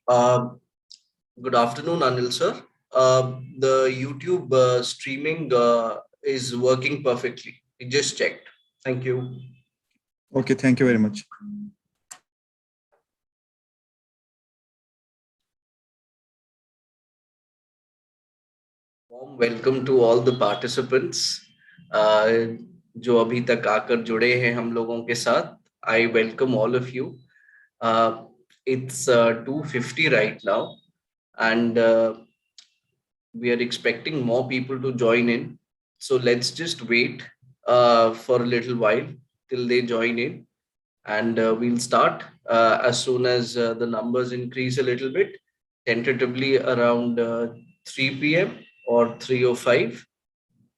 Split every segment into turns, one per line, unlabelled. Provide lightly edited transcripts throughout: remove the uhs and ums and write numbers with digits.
Uh, Good afternoon, Anil sir. The YouTube streaming is working perfectly. I just checked. Thank you.
Okay, thank you very much.
Warm welcome to all the participants uh, जो अभी तक आकर जुड़े हैं हम लोगों के साथ. I welcome all of you. It's 2:50 right now, and we are expecting more people to join in. So let's just wait for a little while till they join in, and we'll start as soon as the numbers increase a little bit, tentatively around 3 p.m. or 3:05.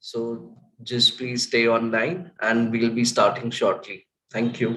So just please stay online, and we'll be starting shortly. Thank you.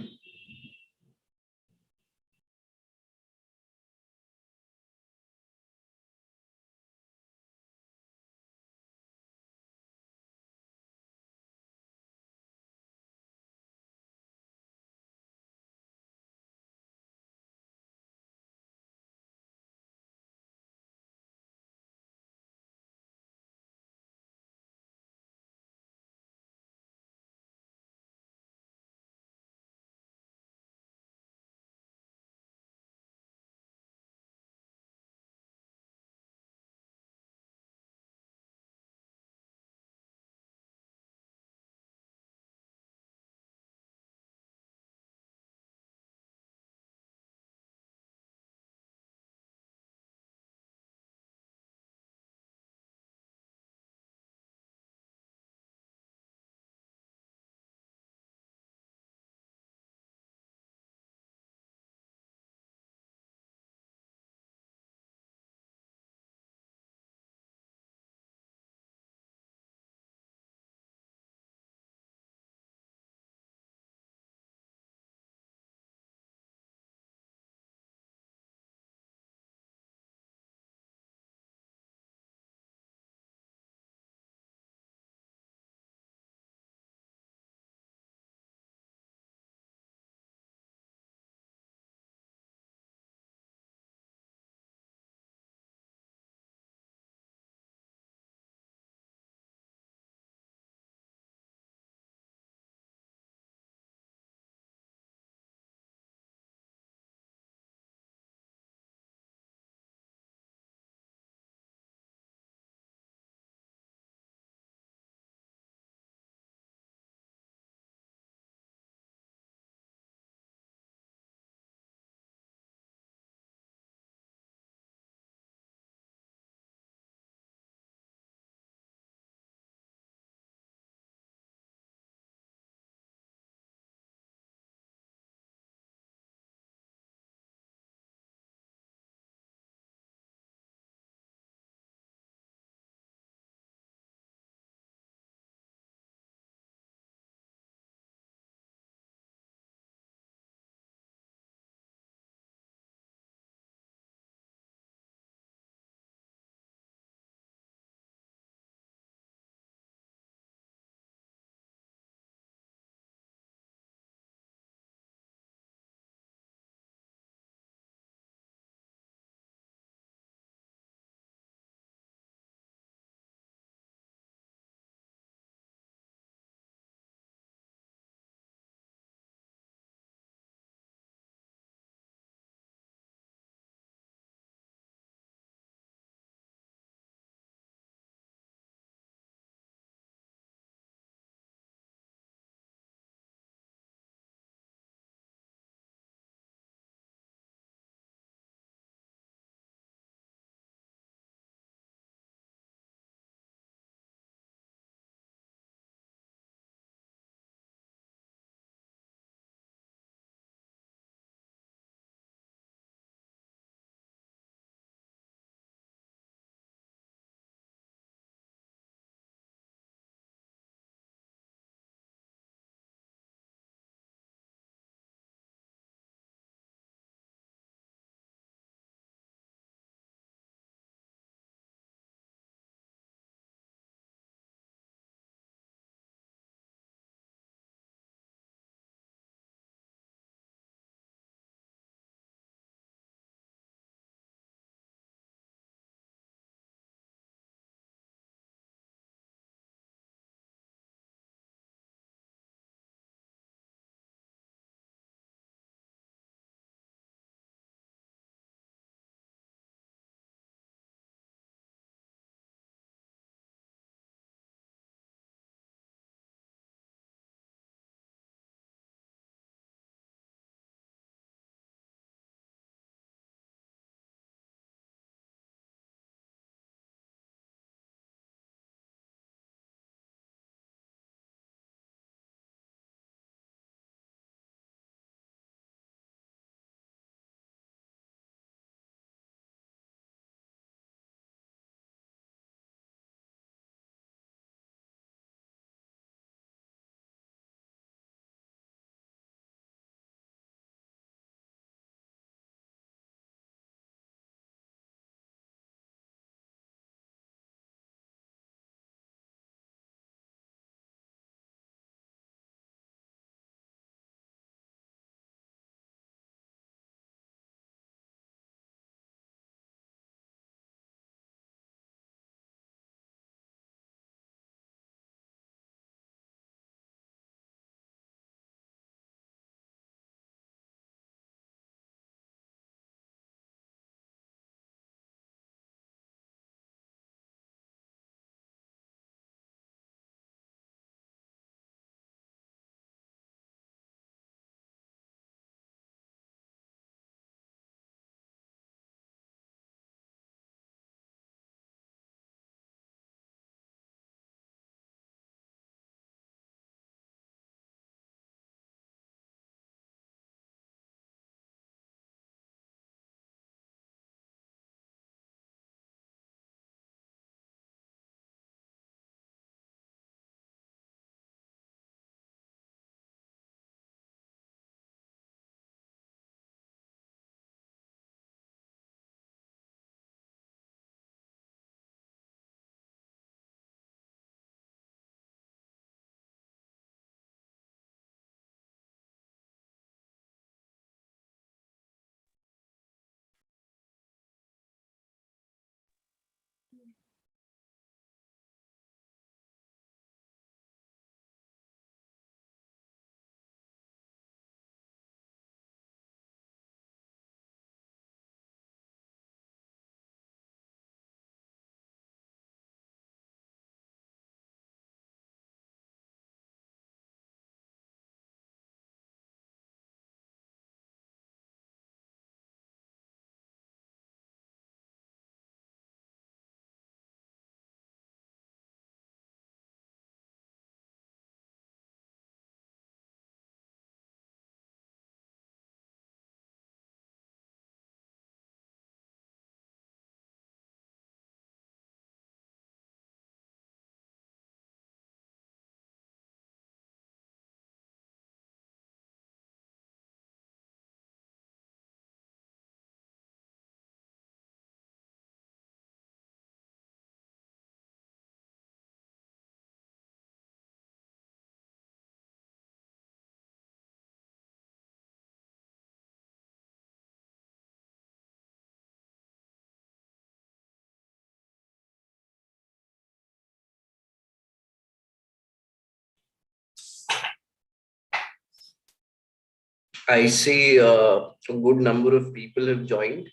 I see a good number of people have joined.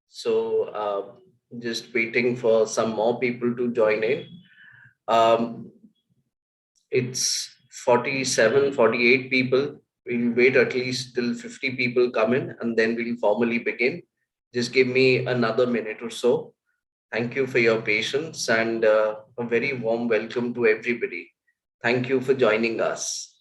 So just waiting for some more people to join in. Um, it's 47, 48 people. We'll wait at least till 50 people come in and then we'll formally begin. Just give me another minute or so. Thank you for your patience and a very warm welcome to everybody. Thank you for joining us.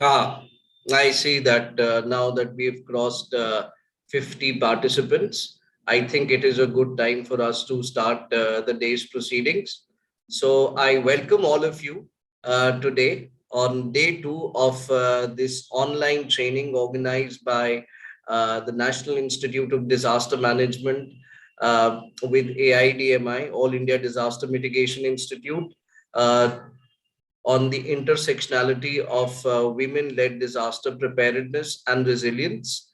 Ah, I see that now that we've crossed 50 participants, I think it is a good time for us to start the day's proceedings. So I welcome all of you today on day two of this online training organized by the National Institute of Disaster Management with AIDMI, All India Disaster Mitigation Institute. Uh, on the intersectionality of women-led disaster preparedness and resilience.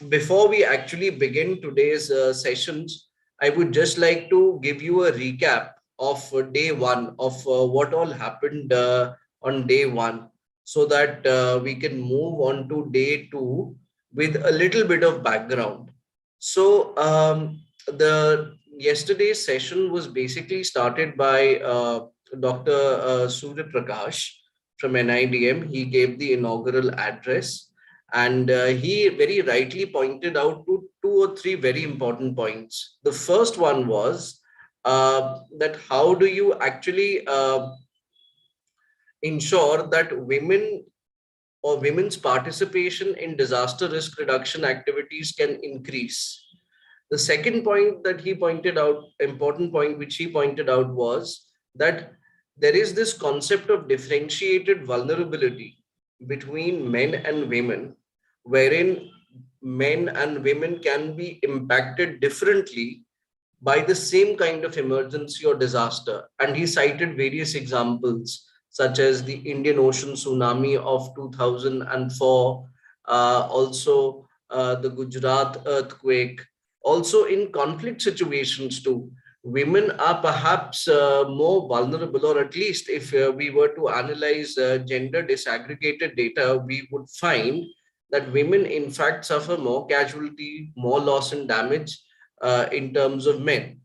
Before we actually begin today's sessions, I would just like to give you a recap of day one of what all happened on day one, so that we can move on to day two with a little bit of background. So the yesterday's session was basically started by Dr. Surya Prakash from NIDM. He gave the inaugural address and he very rightly pointed out to two or three very important points. The first one was that how do you actually ensure that women or women's participation in disaster risk reduction activities can increase. The second point that he pointed out, important point which he pointed out, was that there is this concept of differentiated vulnerability between men and women, wherein men and women can be impacted differently by the same kind of emergency or disaster. And he cited various examples, such as the Indian Ocean tsunami of 2004, also the Gujarat earthquake, also in conflict situations too. women are perhaps more vulnerable, or at least if we were to analyze gender disaggregated data, we would find that women in fact suffer more casualty, more loss and damage in terms of men.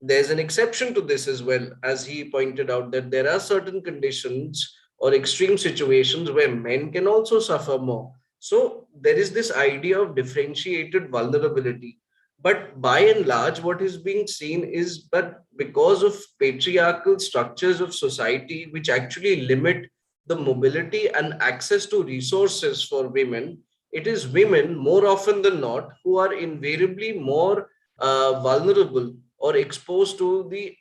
There's an exception to this as well, as he pointed out, that there are certain conditions or extreme situations where men can also suffer more. So there is this idea of differentiated vulnerability. But by and large, what is being seen is that because of patriarchal structures of society, which actually limit the mobility and access to resources for women, it is women more often than not who are invariably more vulnerable or exposed to the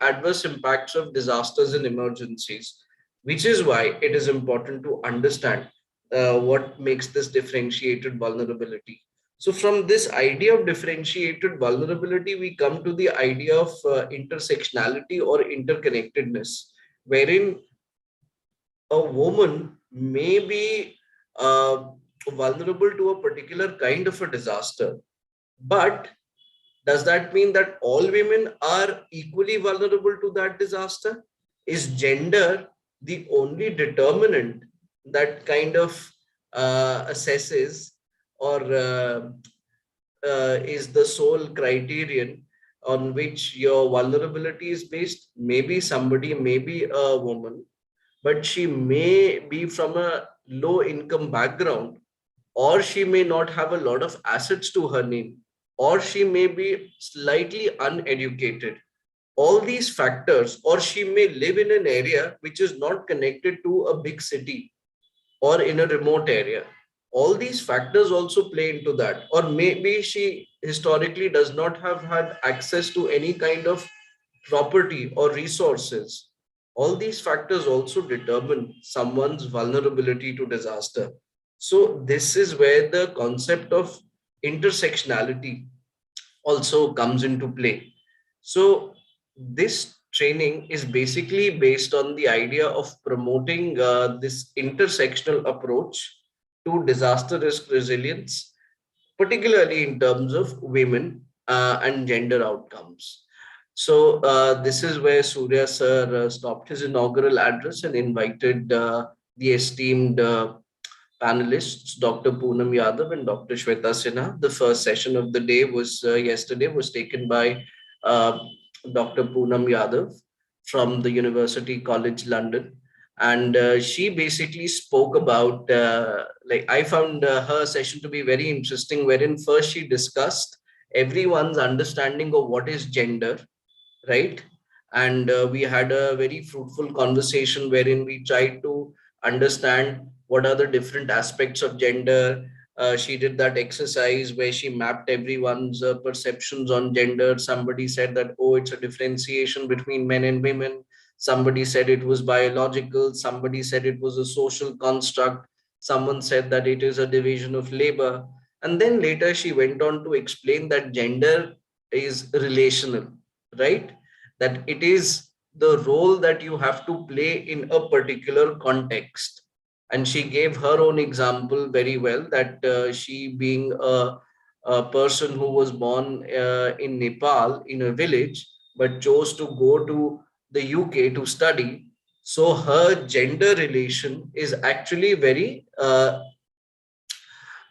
adverse impacts of disasters and emergencies, which is why it is important to understand what makes this differentiated vulnerability. So from this idea of differentiated vulnerability, we come to the idea of intersectionality or interconnectedness, wherein a woman may be vulnerable to a particular kind of a disaster, but does that mean that all women are equally vulnerable to that disaster? Is gender the only determinant that kind of assesses, or is the sole criterion on which your vulnerability is based? Maybe somebody may be a woman, but she may be from a low income background, or she may not have a lot of assets to her name, or she may be slightly uneducated. All these factors, or she may live in an area which is not connected to a big city or in a remote area. All these factors also play into that. Or maybe she historically does not have had access to any kind of property or resources. All these factors also determine someone's vulnerability to disaster. So, this is where the concept of intersectionality also comes into play. So, this training is basically based on the idea of promoting this intersectional approach to disaster risk resilience, particularly in terms of women and gender outcomes. So, this is where Surya sir stopped his inaugural address and invited the esteemed panelists, Dr. Poonam Yadav and Dr. Shweta Sinha. The first session of the day was yesterday, was taken by uh, Dr. Poonam Yadav from the University College London. And she basically spoke about, like, I found her session to be very interesting, wherein first she discussed everyone's understanding of what is gender, right? And we had a very fruitful conversation wherein we tried to understand what are the different aspects of gender. She did that exercise where she mapped everyone's perceptions on gender. Somebody said that, oh, it's a differentiation between men and women. Somebody said it was biological. Somebody said it was a social construct. Someone said that it is a division of labor. And then later she went on to explain that gender is relational, right? That it is the role that you have to play in a particular context. And she gave her own example very well, that she being a person who was born in Nepal in a village, but chose to go to the UK to study. So her gender relation is actually very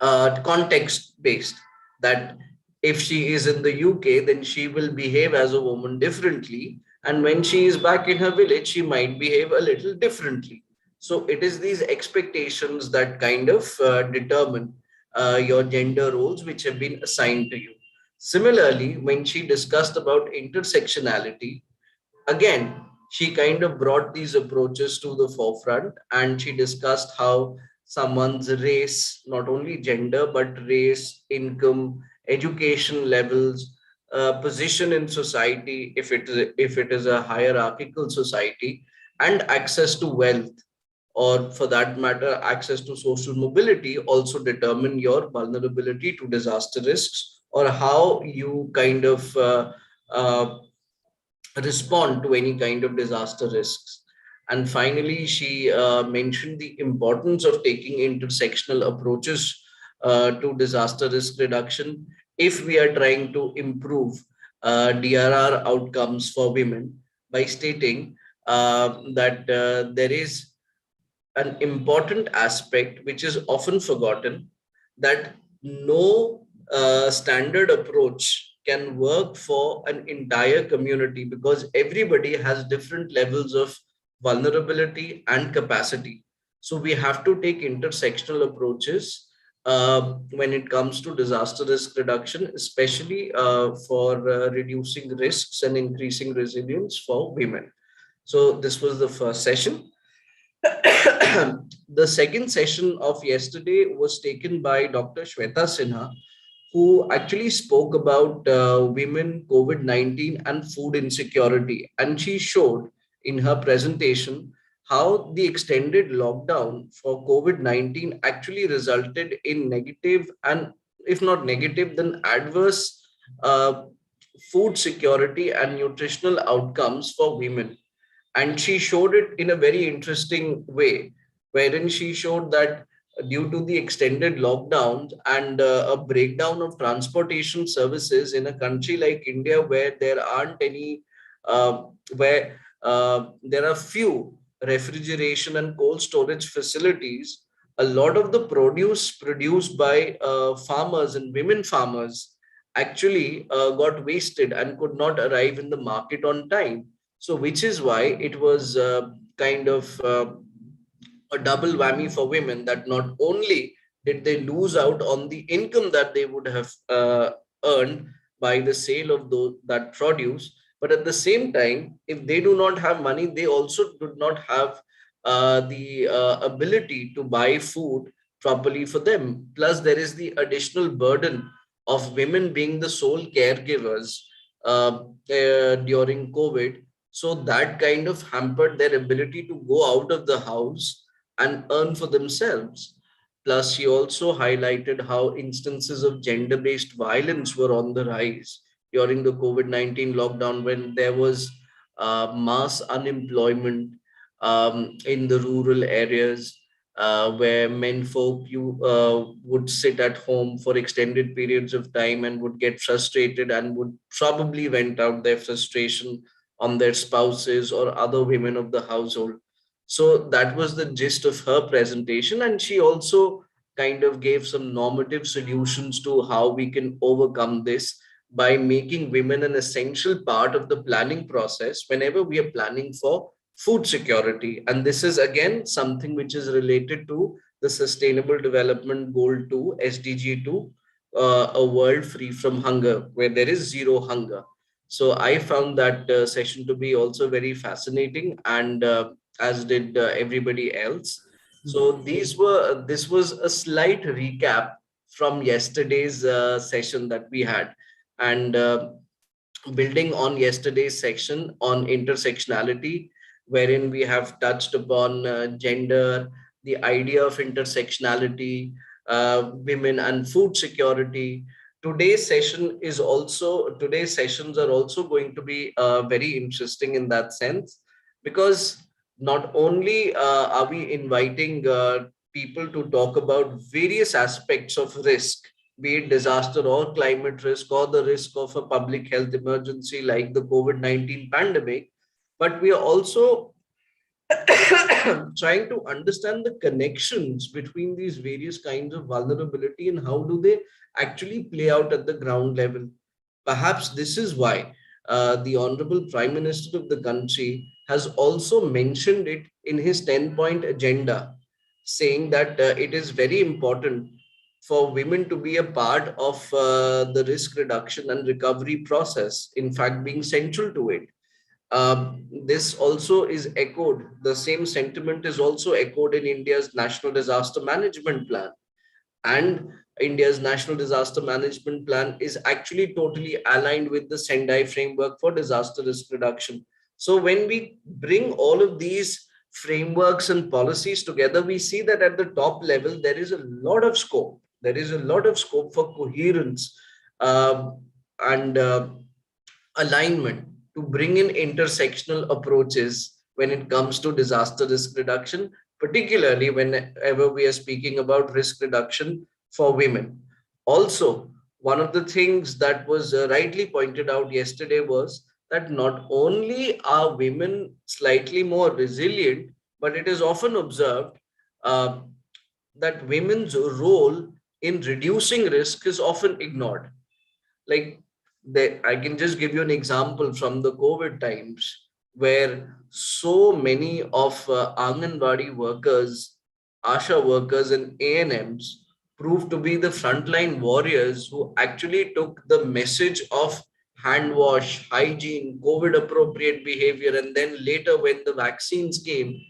context based, that if she is in the UK, then she will behave as a woman differently. And when she is back in her village, she might behave a little differently. So it is these expectations that kind of determine your gender roles which have been assigned to you. Similarly, when she discussed about intersectionality, again, she kind of brought these approaches to the forefront, and she discussed how someone's race, not only gender, but race, income, education levels, position in society, if it is a hierarchical society, and access to wealth, or for that matter, access to social mobility, also determine your vulnerability to disaster risks, or how you kind of respond to any kind of disaster risks. And finally, she mentioned the importance of taking intersectional approaches to disaster risk reduction if we are trying to improve DRR outcomes for women by stating that there is an important aspect which is often forgotten, that no standard approach can work for an entire community because everybody has different levels of vulnerability and capacity. So we have to take intersectional approaches when it comes to disaster risk reduction, especially for reducing risks and increasing resilience for women. So this was the first session. The second session of yesterday was taken by Dr. Shweta Sinha, who actually spoke about women, COVID-19, and food insecurity. And she showed in her presentation how the extended lockdown for COVID-19 actually resulted in negative, and if not negative, then adverse uh, food security and nutritional outcomes for women. And she showed it in a very interesting way, wherein she showed that due to the extended lockdowns and a breakdown of transportation services in a country like India, where there aren't any, where there are few refrigeration and cold storage facilities, a lot of the produce produced by farmers and women farmers actually got wasted and could not arrive in the market on time. So, which is why it was kind of a double whammy for women, that not only did they lose out on the income that they would have earned by the sale of that produce, but at the same time, if they do not have money, they also do not have the ability to buy food properly for them. Plus, there is the additional burden of women being the sole caregivers during COVID. So that kind of hampered their ability to go out of the house and earn for themselves. Plus, she also highlighted how instances of gender based violence were on the rise during the COVID-19 lockdown, when there was mass unemployment in the rural areas. Where men folk would sit at home for extended periods of time and would get frustrated and would probably vent out their frustration on their spouses or other women of the household. So that was the gist of her presentation. And she also kind of gave some normative solutions to how we can overcome this by making women an essential part of the planning process whenever we are planning for food security. And this is again something which is related to the Sustainable Development Goal 2, SDG 2, a world free from hunger, where there is zero hunger. So I found that session to be also very fascinating, and as did everybody else. So this was a slight recap from yesterday's session that we had, and building on yesterday's section on intersectionality, wherein we have touched upon gender, the idea of intersectionality, women and food security. Today's sessions are also going to be very interesting in that sense, because not only are we inviting people to talk about various aspects of risk, be it disaster or climate risk or the risk of a public health emergency like the COVID-19 pandemic, but we are also trying to understand the connections between these various kinds of vulnerability and how do they actually play out at the ground level. Perhaps this is why the Honorable Prime Minister of the country has also mentioned it in his 10-point agenda, saying that it is very important for women to be a part of the risk reduction and recovery process, in fact, being central to it. This also is echoed, the same sentiment is also echoed in India's National Disaster Management Plan. And India's National Disaster Management Plan is actually totally aligned with the Sendai framework for disaster risk reduction. So when we bring all of these frameworks and policies together, we see that at the top level, there is a lot of scope. There is a lot of scope for coherence and alignment to bring in intersectional approaches when it comes to disaster risk reduction, particularly whenever we are speaking about risk reduction for women. Also, one of the things that was rightly pointed out yesterday was that not only are women slightly more resilient, but it is often observed uh, that women's role in reducing risk is often ignored. Like, I can just give you an example from the COVID times where so many of Anganwadi workers, ASHA workers, and ANMs proved to be the frontline warriors who actually took the message of hand wash, hygiene, COVID appropriate behavior, and then later when the vaccines came,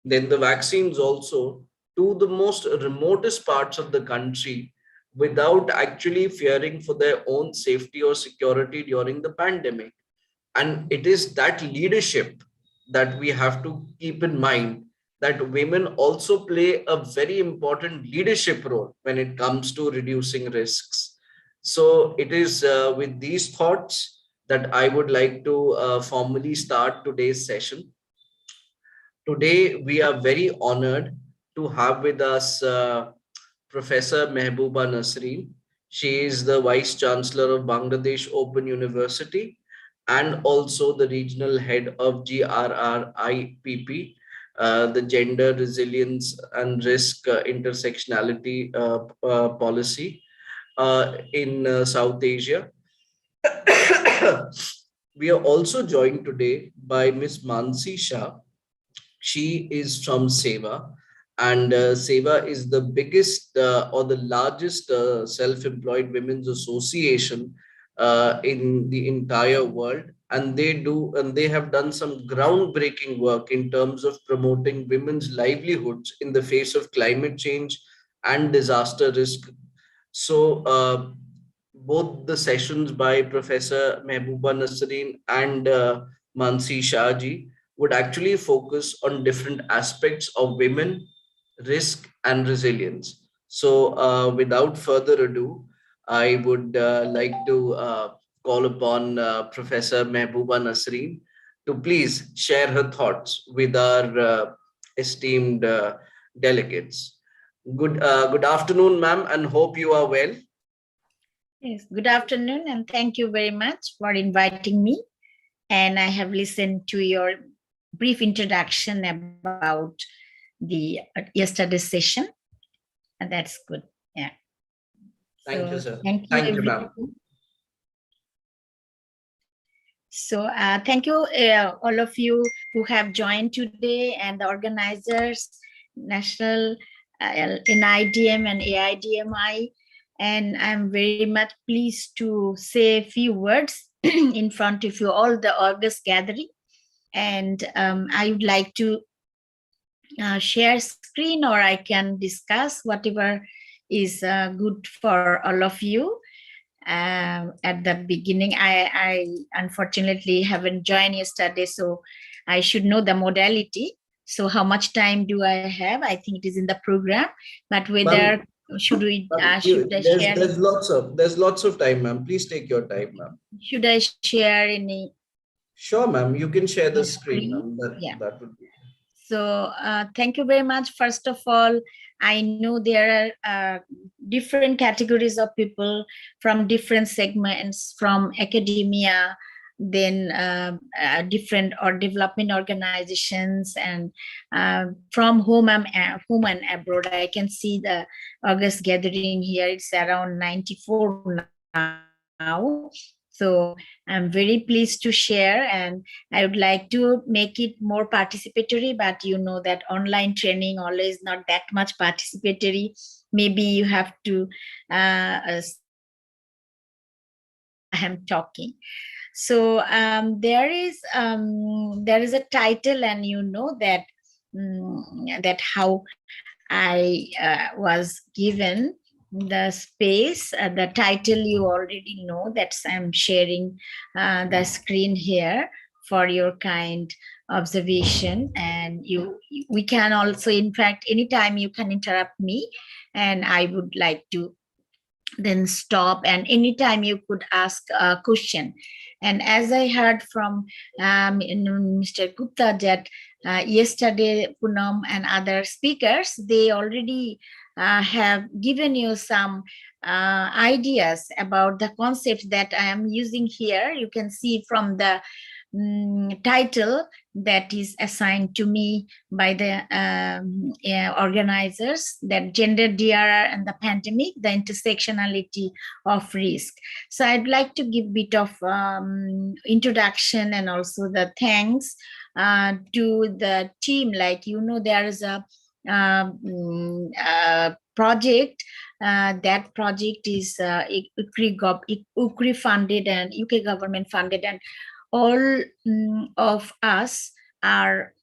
then the vaccines also to the most remotest parts of the country without actually fearing for their own safety or security during the pandemic. And it is that leadership that we have to keep in mind, that women also play a very important leadership role when it comes to reducing risks. So it is with these thoughts that I would like to formally start today's session. Today, we are very honored to have with us Professor Mehbooba Nasreen. She is the Vice Chancellor of Bangladesh Open University and also the Regional Head of GRRIPP, the Gender Resilience and Risk Intersectionality Policy in South Asia. We are also joined today by Ms. Mansi Shah. She is from Seva, and Seva is the biggest or the largest self-employed women's association in the entire world. And they have done some groundbreaking work in terms of promoting women's livelihoods in the face of climate change and disaster risk. So, both the sessions by Professor Mehbooba Nasreen and Mansi Shahji would actually focus on different aspects of women, risk, and resilience. So, without further ado, I would like to call upon Professor Mehbooba Nasreen to please share her thoughts with our esteemed delegates. Good afternoon, ma'am, and hope you are well.
Yes, good afternoon, and thank you very much for inviting me. And I have listened to your brief introduction about the yesterday's session, and that's good. Yeah.
Thank you, sir.
Thank you,
ma'am.
So thank you, all of you who have joined today, and the organizers, National NIDM and AIDMI. And I'm very much pleased to say a few words in front of you all, the August gathering. And I would like to share screen, or I can discuss whatever is good for all of you. At the beginning, I unfortunately haven't joined yesterday, so I should know the modality. So how much time do I have? I think it is in the program, but whether should we should I share?
There's lots of time, ma'am. Please take your time, ma'am.
Should I share any?
Sure, ma'am. You can share the screen, ma'am. That would be.
So thank you very much. First of all, I know there are different categories of people from different segments, from academia, then different or development organizations, and from home and abroad. I can see the August gathering here. It's around 94 now. So I'm very pleased to share, and I would like to make it more participatory, but you know that online training always not that much participatory. Maybe you have to I'm talking. So there is a title, and you know that that how I was given the space. The title you already know, that I'm sharing the screen here for your kind observation. And we can also, in fact, anytime you can interrupt me, and I would like to then stop, and anytime you could ask a question. And as I heard from Mr. Gupta that yesterday Poonam and other speakers, they already have given you some ideas about the concepts that I am using here. You can see from the title that is assigned to me by the organizers, that gender DRR and the pandemic, the intersectionality of risk. So I'd like to give a bit of introduction and also the thanks to the team. Like, there is a project. That project is UCRI funded and UK government funded, and all of us are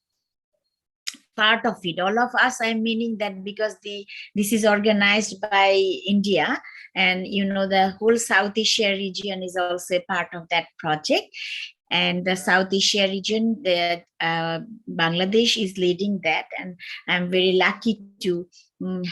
part of it. All of us, I'm meaning that because this is organized by India, and the whole South Asia region is also a part of that project. And the South Asia region, Bangladesh is leading that, and I'm very lucky to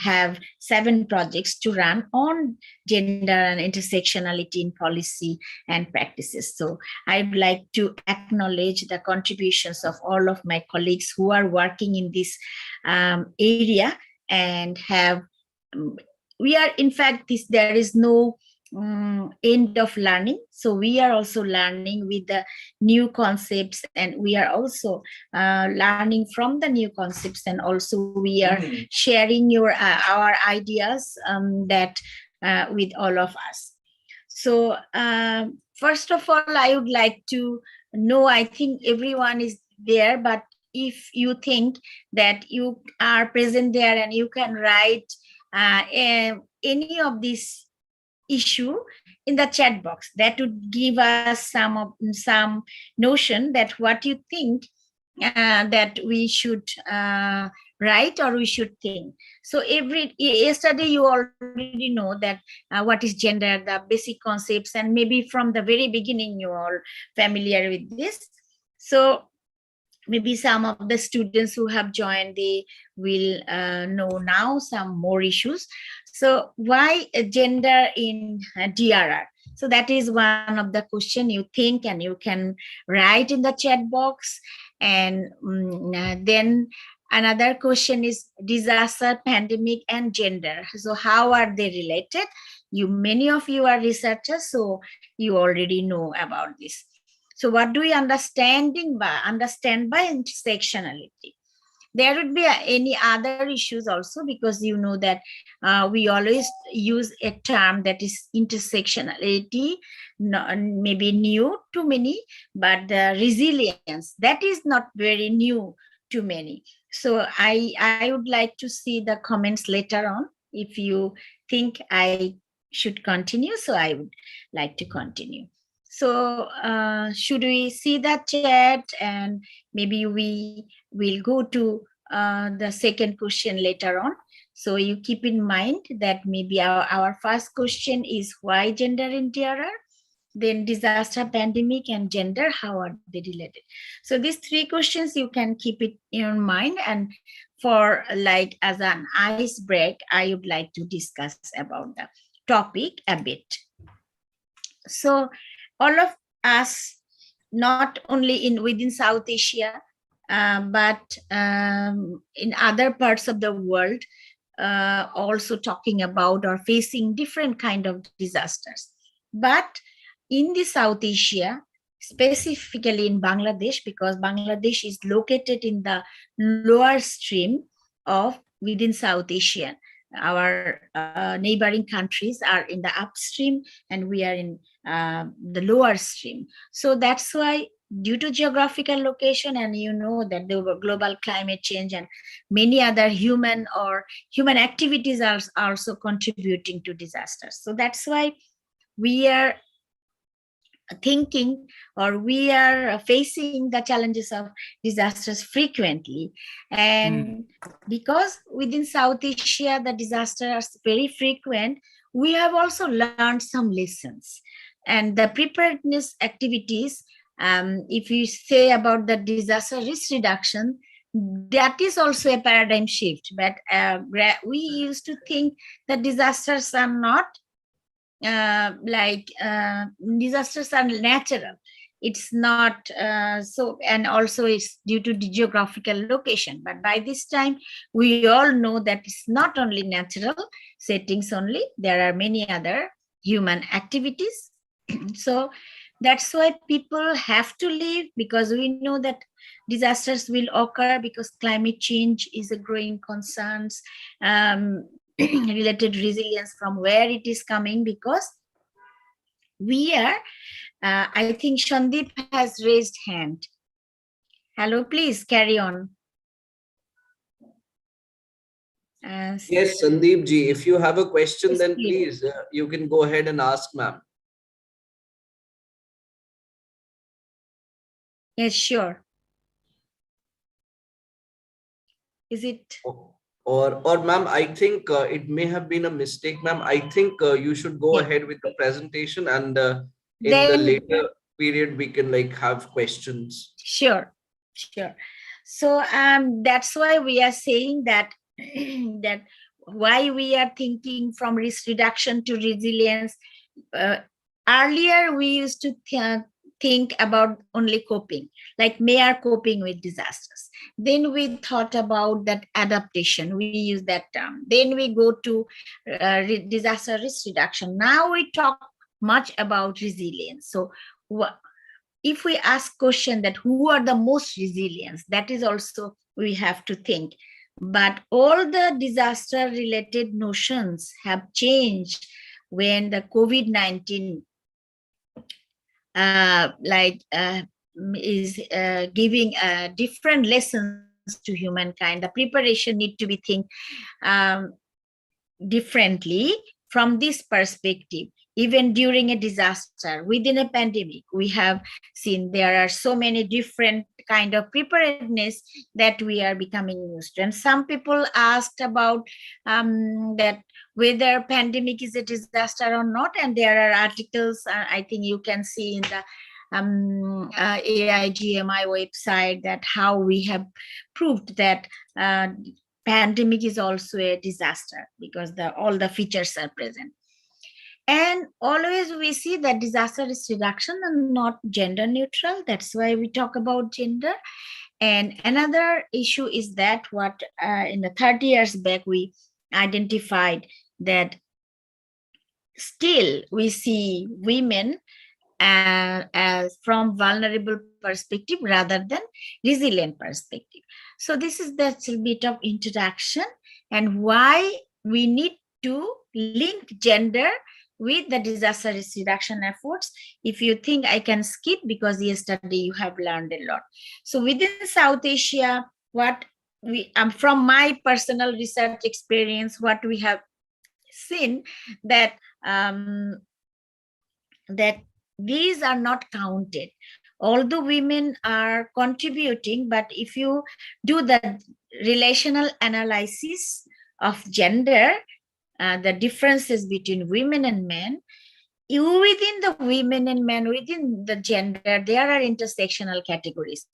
have 7 projects to run on gender and intersectionality in policy and practices. So I'd like to acknowledge the contributions of all of my colleagues who are working in this area, and we are, in fact, there is no end of learning. So we are also learning with the new concepts, and we are also learning from the new concepts, and also we are sharing our ideas that with all of us. So first of all, I would like to know, I think everyone is there, but if you think that you are present there and you can write any of these issue in the chat box, that would give us some notion that what you think that we should write or we should think. So yesterday you already know that what is gender, the basic concepts, and maybe from the very beginning you are familiar with this. So maybe some of the students who have joined, they will know now some more issues. So why gender in DRR? So that is one of the question you think, and you can write in the chat box. And then another question is disaster, pandemic, and gender. So how are they related? Many of you are researchers, so you already know about this. So what do we understand by intersectionality? There would be any other issues also, because you know that we always use a term that is intersectionality, maybe new to many, but the resilience, that is not very new to many. So I would like to see the comments later on if you think I should continue. So I would like to continue. So should we see that chat, and maybe we will go to the second question later on. So you keep in mind that maybe our first question is why gender in DRR, then disaster, pandemic, and gender, how are they related? So these 3 questions you can keep it in mind, and for like as an ice break, I would like to discuss about the topic a bit. So all of us, not only within South Asia, but in other parts of the world, also talking about or facing different kind of disasters. But in the South Asia, specifically in Bangladesh, because Bangladesh is located in the lower stream of within South Asia. Our neighboring countries are in the upstream, and we are in the lower stream. So that's why, due to geographical location, and you know that the global climate change and many other human activities are also contributing to disasters. So that's why we are thinking, or we are facing the challenges of disasters frequently. And because within South Asia the disasters are very frequent, we have also learned some lessons. And the preparedness activities, if you say about the disaster risk reduction, that is also a paradigm shift. But we used to think that disasters are not disasters are natural. it's not so, and also it's due to the geographical location. But by this time, we all know that it's not only natural settings only, there are many other human activities. So that's why people have to live, because we know that disasters will occur because climate change is a growing concern. Related resilience, from where it is coming, because we are, I think Shandeep has raised hand. Hello, please carry on.
Yes, Sandeep ji, if you have a question,
Yes,
then
please.
please, you can go ahead and ask, ma'am.
Yes, sure. Is it?
Or ma'am, I think it may have been a mistake, ma'am. I think you should go
Yeah.
ahead with the presentation, and in the
Then,
later period, we can like have questions.
sure. So that's why we are saying that that why we are thinking from risk reduction to resilience. Earlier, we used to think about only coping, like mere coping with disasters. Then we thought about that adaptation. We use that term. Then we go to disaster risk reduction. Now we talk much about resilience. So if we ask question that who are the most resilient, that is also we have to think. But all the disaster related notions have changed when the COVID-19 is giving different lessons to humankind. The preparation need to be think differently from this perspective. Even during a disaster, within a pandemic, we have seen there are so many different kind of preparedness that we are becoming used to. And some people asked about that whether pandemic is a disaster or not, and there are articles, I think you can see in the AIGMI website, that how we have proved that pandemic is also a disaster because all the features are present. And always we see that disaster risk reduction and not gender neutral. That's why we talk about gender. And another issue is that what in the 30 years back we identified that still we see women as from vulnerable perspective rather than resilient perspective. So this is the little bit of introduction and why we need to link gender with the disaster risk reduction efforts. If you think I can skip, because yesterday you have learned a lot. So within South Asia, what we from my personal research experience, what we have seen that that these are not counted. Although women are contributing, but if you do the relational analysis of gender, the differences between women and men, within the women and men, within the gender, there are intersectional categories.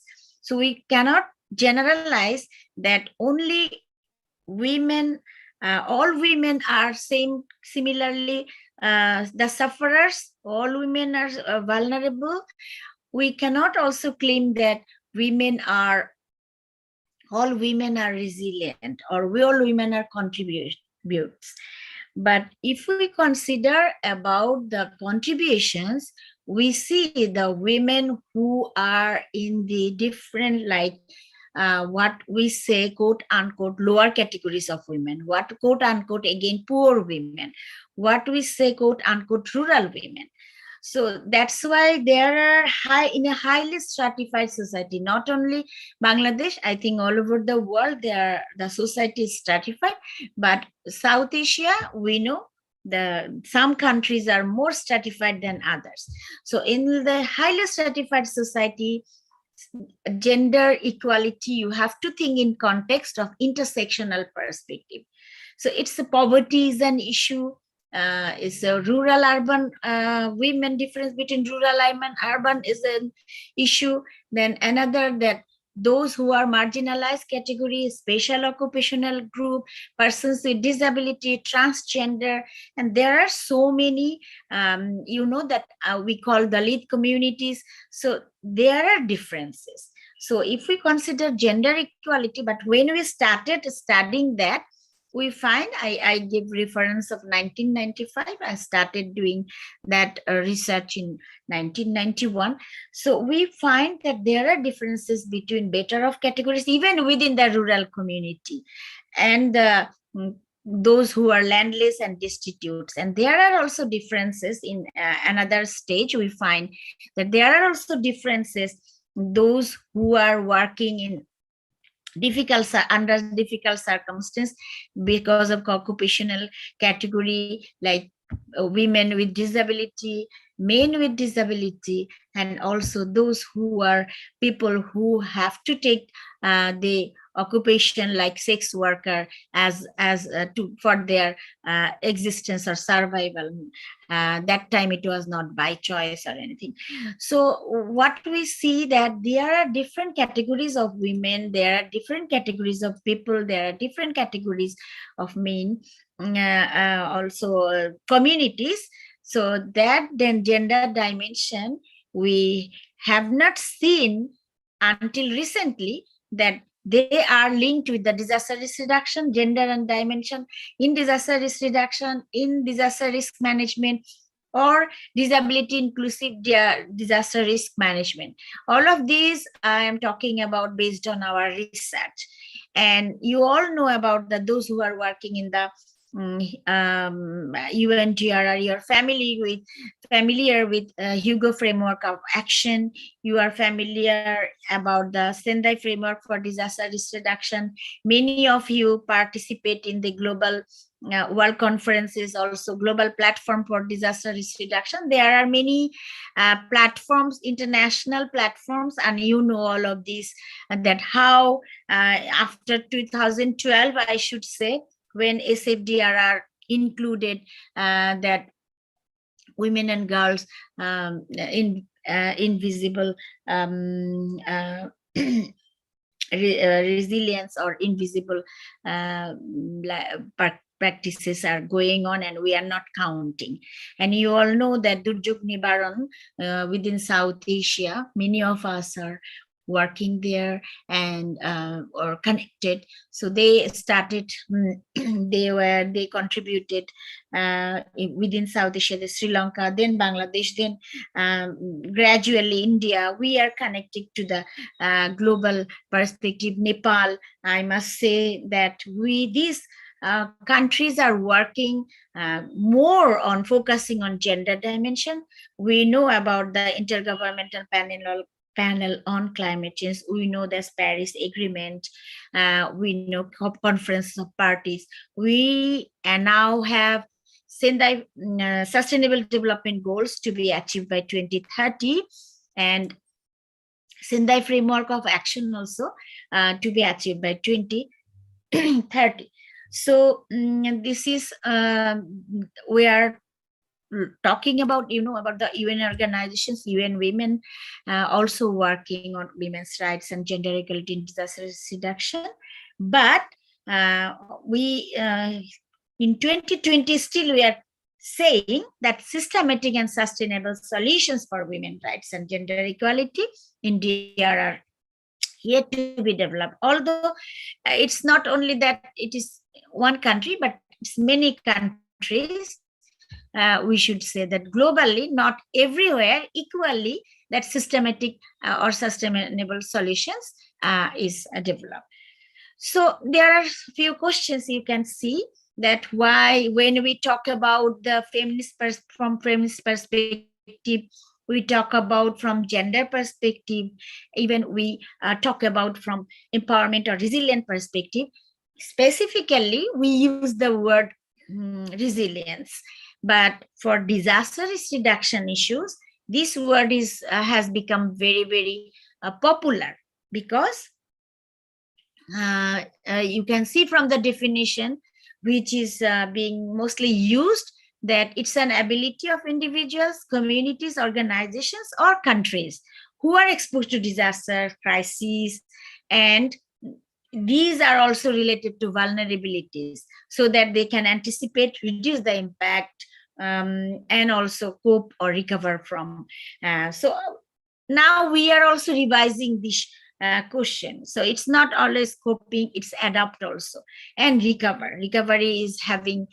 So we cannot generalize that only women, all women are similarly the sufferers, all women are vulnerable. We cannot also claim that all women are resilient or all women are contributors. But if we consider about the contributions, we see the women who are in the different, like what we say, quote unquote, lower categories of women, what quote unquote again poor women, what we say quote unquote rural women. So that's why there are in a highly stratified society, not only Bangladesh, I think all over the world, the society is stratified, but South Asia, we know some countries are more stratified than others. So in the highly stratified society, gender equality, you have to think in context of intersectional perspective. So it's poverty is an issue. Is a rural urban women difference between rural and urban is an issue. Then another that those who are marginalized category, special occupational group, persons with disability, transgender, and there are so many, that we call Dalit communities. So there are differences. So if we consider gender equality, but when we started studying that, we find, I give reference of 1995. I started doing that research in 1991. So we find that there are differences between better off categories, even within the rural community, and those who are landless and destitutes. And there are also differences in another stage. We find that there are also differences, those who are working in under difficult circumstances because of occupational category, like women with disability, men with disability, and also those who are people who have to take the occupation like sex worker as for their existence or survival. That time it was not by choice or anything. So what we see, that there are different categories of women, there are different categories of people, there are different categories of men, also communities. So that then gender dimension we have not seen until recently, that they are linked with the disaster risk reduction, gender and dimension in disaster risk reduction, in disaster risk management, or disability inclusive disaster risk management. All of these I am talking about based on our research. And you all know about those who are working in the UNTRR, you are familiar with Hugo framework of action. You are familiar about the Sendai framework for disaster risk reduction. Many of you participate in the global world conferences, also global platform for disaster risk reduction. There are many platforms, international platforms, and you know all of these, that how after 2012, I should say, when SFDRR included that women and girls invisible resilience or invisible practices are going on, and we are not counting. And you all know that Durjog Nibaran within South Asia, many of us are working there and or connected. So they started, they contributed within South Asia, the Sri Lanka, then Bangladesh, then gradually India. We are connected to the global perspective. Nepal, I must say that these countries are working more on focusing on gender dimension. We know about the Intergovernmental Panel on Climate Change. We know there's Paris Agreement. We know Conference of Parties. We now have Sendai Sustainable Development Goals to be achieved by 2030, and Sendai Framework of Action also to be achieved by 2030. So this is, we are talking about, about the UN organizations, UN Women, also working on women's rights and gender equality in disaster reduction. But we, in 2020, still we are saying that systematic and sustainable solutions for women's rights and gender equality in DR are yet to be developed. Although it's not only that it is one country, but it's many countries. We should say that globally, not everywhere equally, that systematic or sustainable solutions is developed. So there are a few questions you can see, that why, when we talk about the from feminist perspective, we talk about from gender perspective, even we talk about from empowerment or resilient perspective. Specifically, we use the word resilience. But for disaster risk reduction issues, this word has become very, very popular, because you can see from the definition, which is being mostly used, that it's an ability of individuals, communities, organizations, or countries who are exposed to disaster, crises, and these are also related to vulnerabilities so that they can anticipate, reduce the impact, and also cope or recover from. So now we are also revising this question. So it's not always coping, it's adapt also and recover. Recovery is having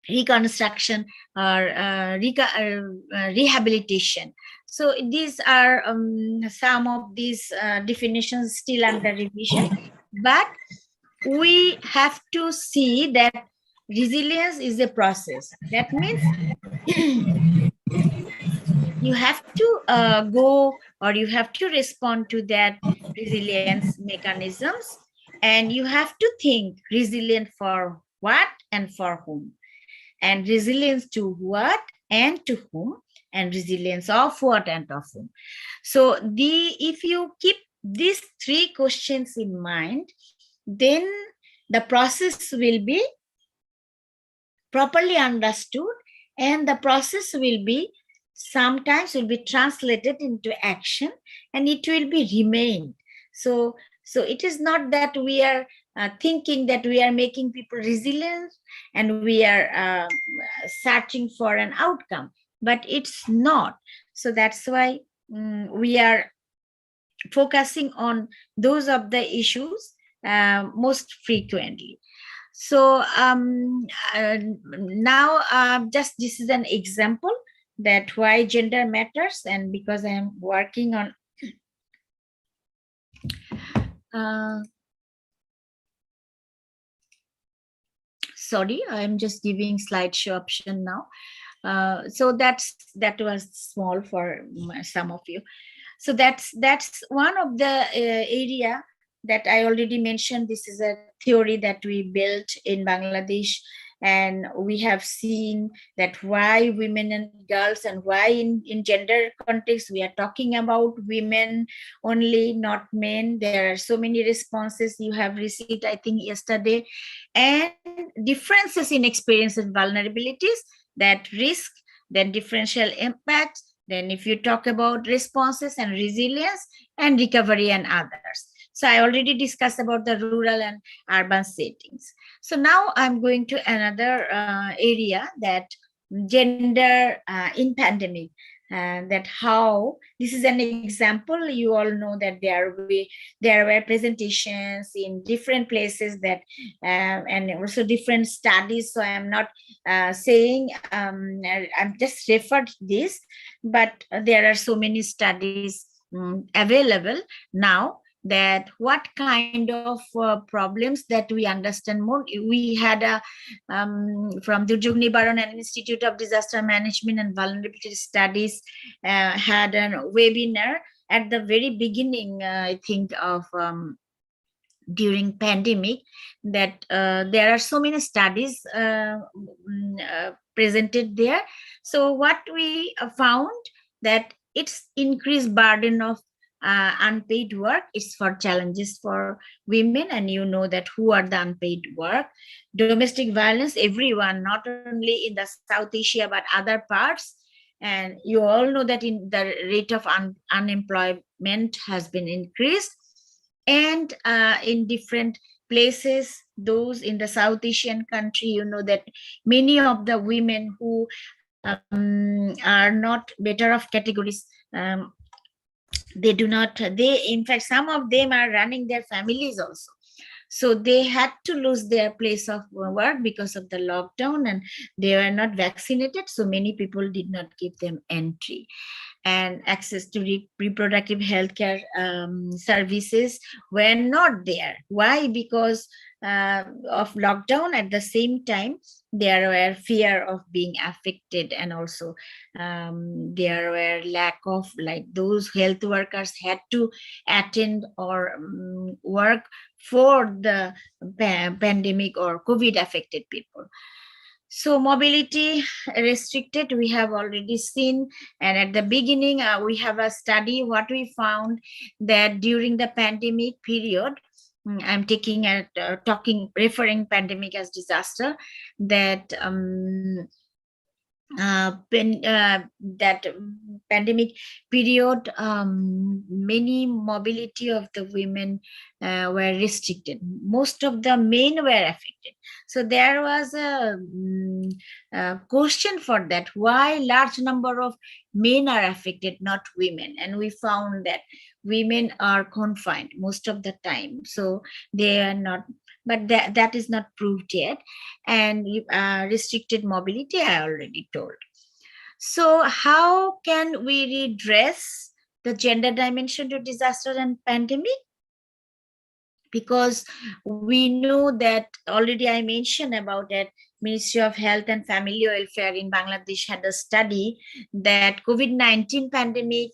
reconstruction or rehabilitation. So these are some of these definitions still under revision, but we have to see that resilience is a process. That means you have to go, or you have to respond to that resilience mechanisms, and you have to think resilient for what and for whom, and resilience to what and to whom, and resilience of what and of whom. So if you keep these three questions in mind, then the process will be properly understood, and the process will be sometimes will be translated into action, and it will be remained. So it is not that we are thinking that we are making people resilient and we are searching for an outcome, but it's not. So that's why we are focusing on those of the issues most frequently. So now just this is an example that why gender matters, and because I am working on sorry, I'm just giving slideshow option now. So that was small for some of you. So that's one of the area that I already mentioned. This is a theory that we built in Bangladesh, and we have seen that why women and girls, and why in gender context we are talking about women only, not men. There are so many responses you have received, I think, yesterday, and differences in experience and vulnerabilities, that risk, then differential impacts. Then if you talk about responses and resilience and recovery and others. So I already discussed about the rural and urban settings. So now I'm going to another area, that gender in pandemic. That how this is an example. You all know that there were presentations in different places, that and also different studies. So I am not saying I'm just referred this, but there are so many studies available now, that what kind of problems that we understand more. We had a from Durjog Nibaron and Institute of Disaster Management and Vulnerability Studies had a webinar at the very beginning, I think, of during pandemic, that there are so many studies presented there. So what we found, that it's increased burden of unpaid work. It's for challenges for women, and you know that who are the unpaid work. Domestic violence, everyone, not only in the South Asia but other parts. And you all know that in the rate of unemployment has been increased, and in different places, those in the South Asian country, you know that many of the women who are not better off categories, they in fact, some of them are running their families also. So they had to lose their place of work because of the lockdown, and they were not vaccinated. So many people did not give them entry. And access to reproductive healthcare services were not there. Why? Because of lockdown. At the same time, there were fear of being affected, and also there were lack of, like, those health workers had to attend or work for the pandemic or COVID affected people. So mobility restricted, we have already seen. And at the beginning, we have a study. What we found, that during the pandemic period, I'm taking referring pandemic as disaster, that that pandemic period, many mobility of the women were restricted. Most of the men were affected. So there was a question for that, why large number of men are affected, not women? And we found that women are confined most of the time, so they are not, but that is not proved yet. And restricted mobility, I already told. So how can we redress the gender dimension to disaster and pandemic? Because we know that already I mentioned about that Ministry of Health and Family Welfare in Bangladesh had a study that COVID-19 pandemic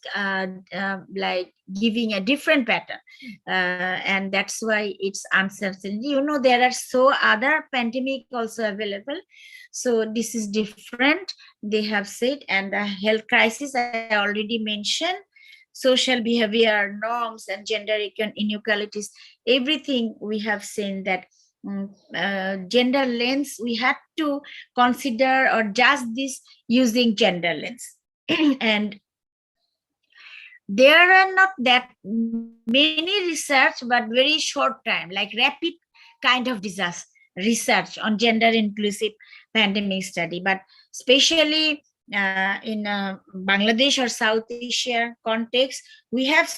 like giving a different pattern, and that's why it's uncertainty. You know, there are so other pandemic also available, so this is different, they have said. And the health crisis I already mentioned, social behavior norms and gender inequalities, everything we have seen that gender lens, we had to consider or judge this using gender lens. And there are not that many research, but very short time, like rapid kind of disaster research on gender inclusive pandemic study. But especially in Bangladesh or South Asia context, we have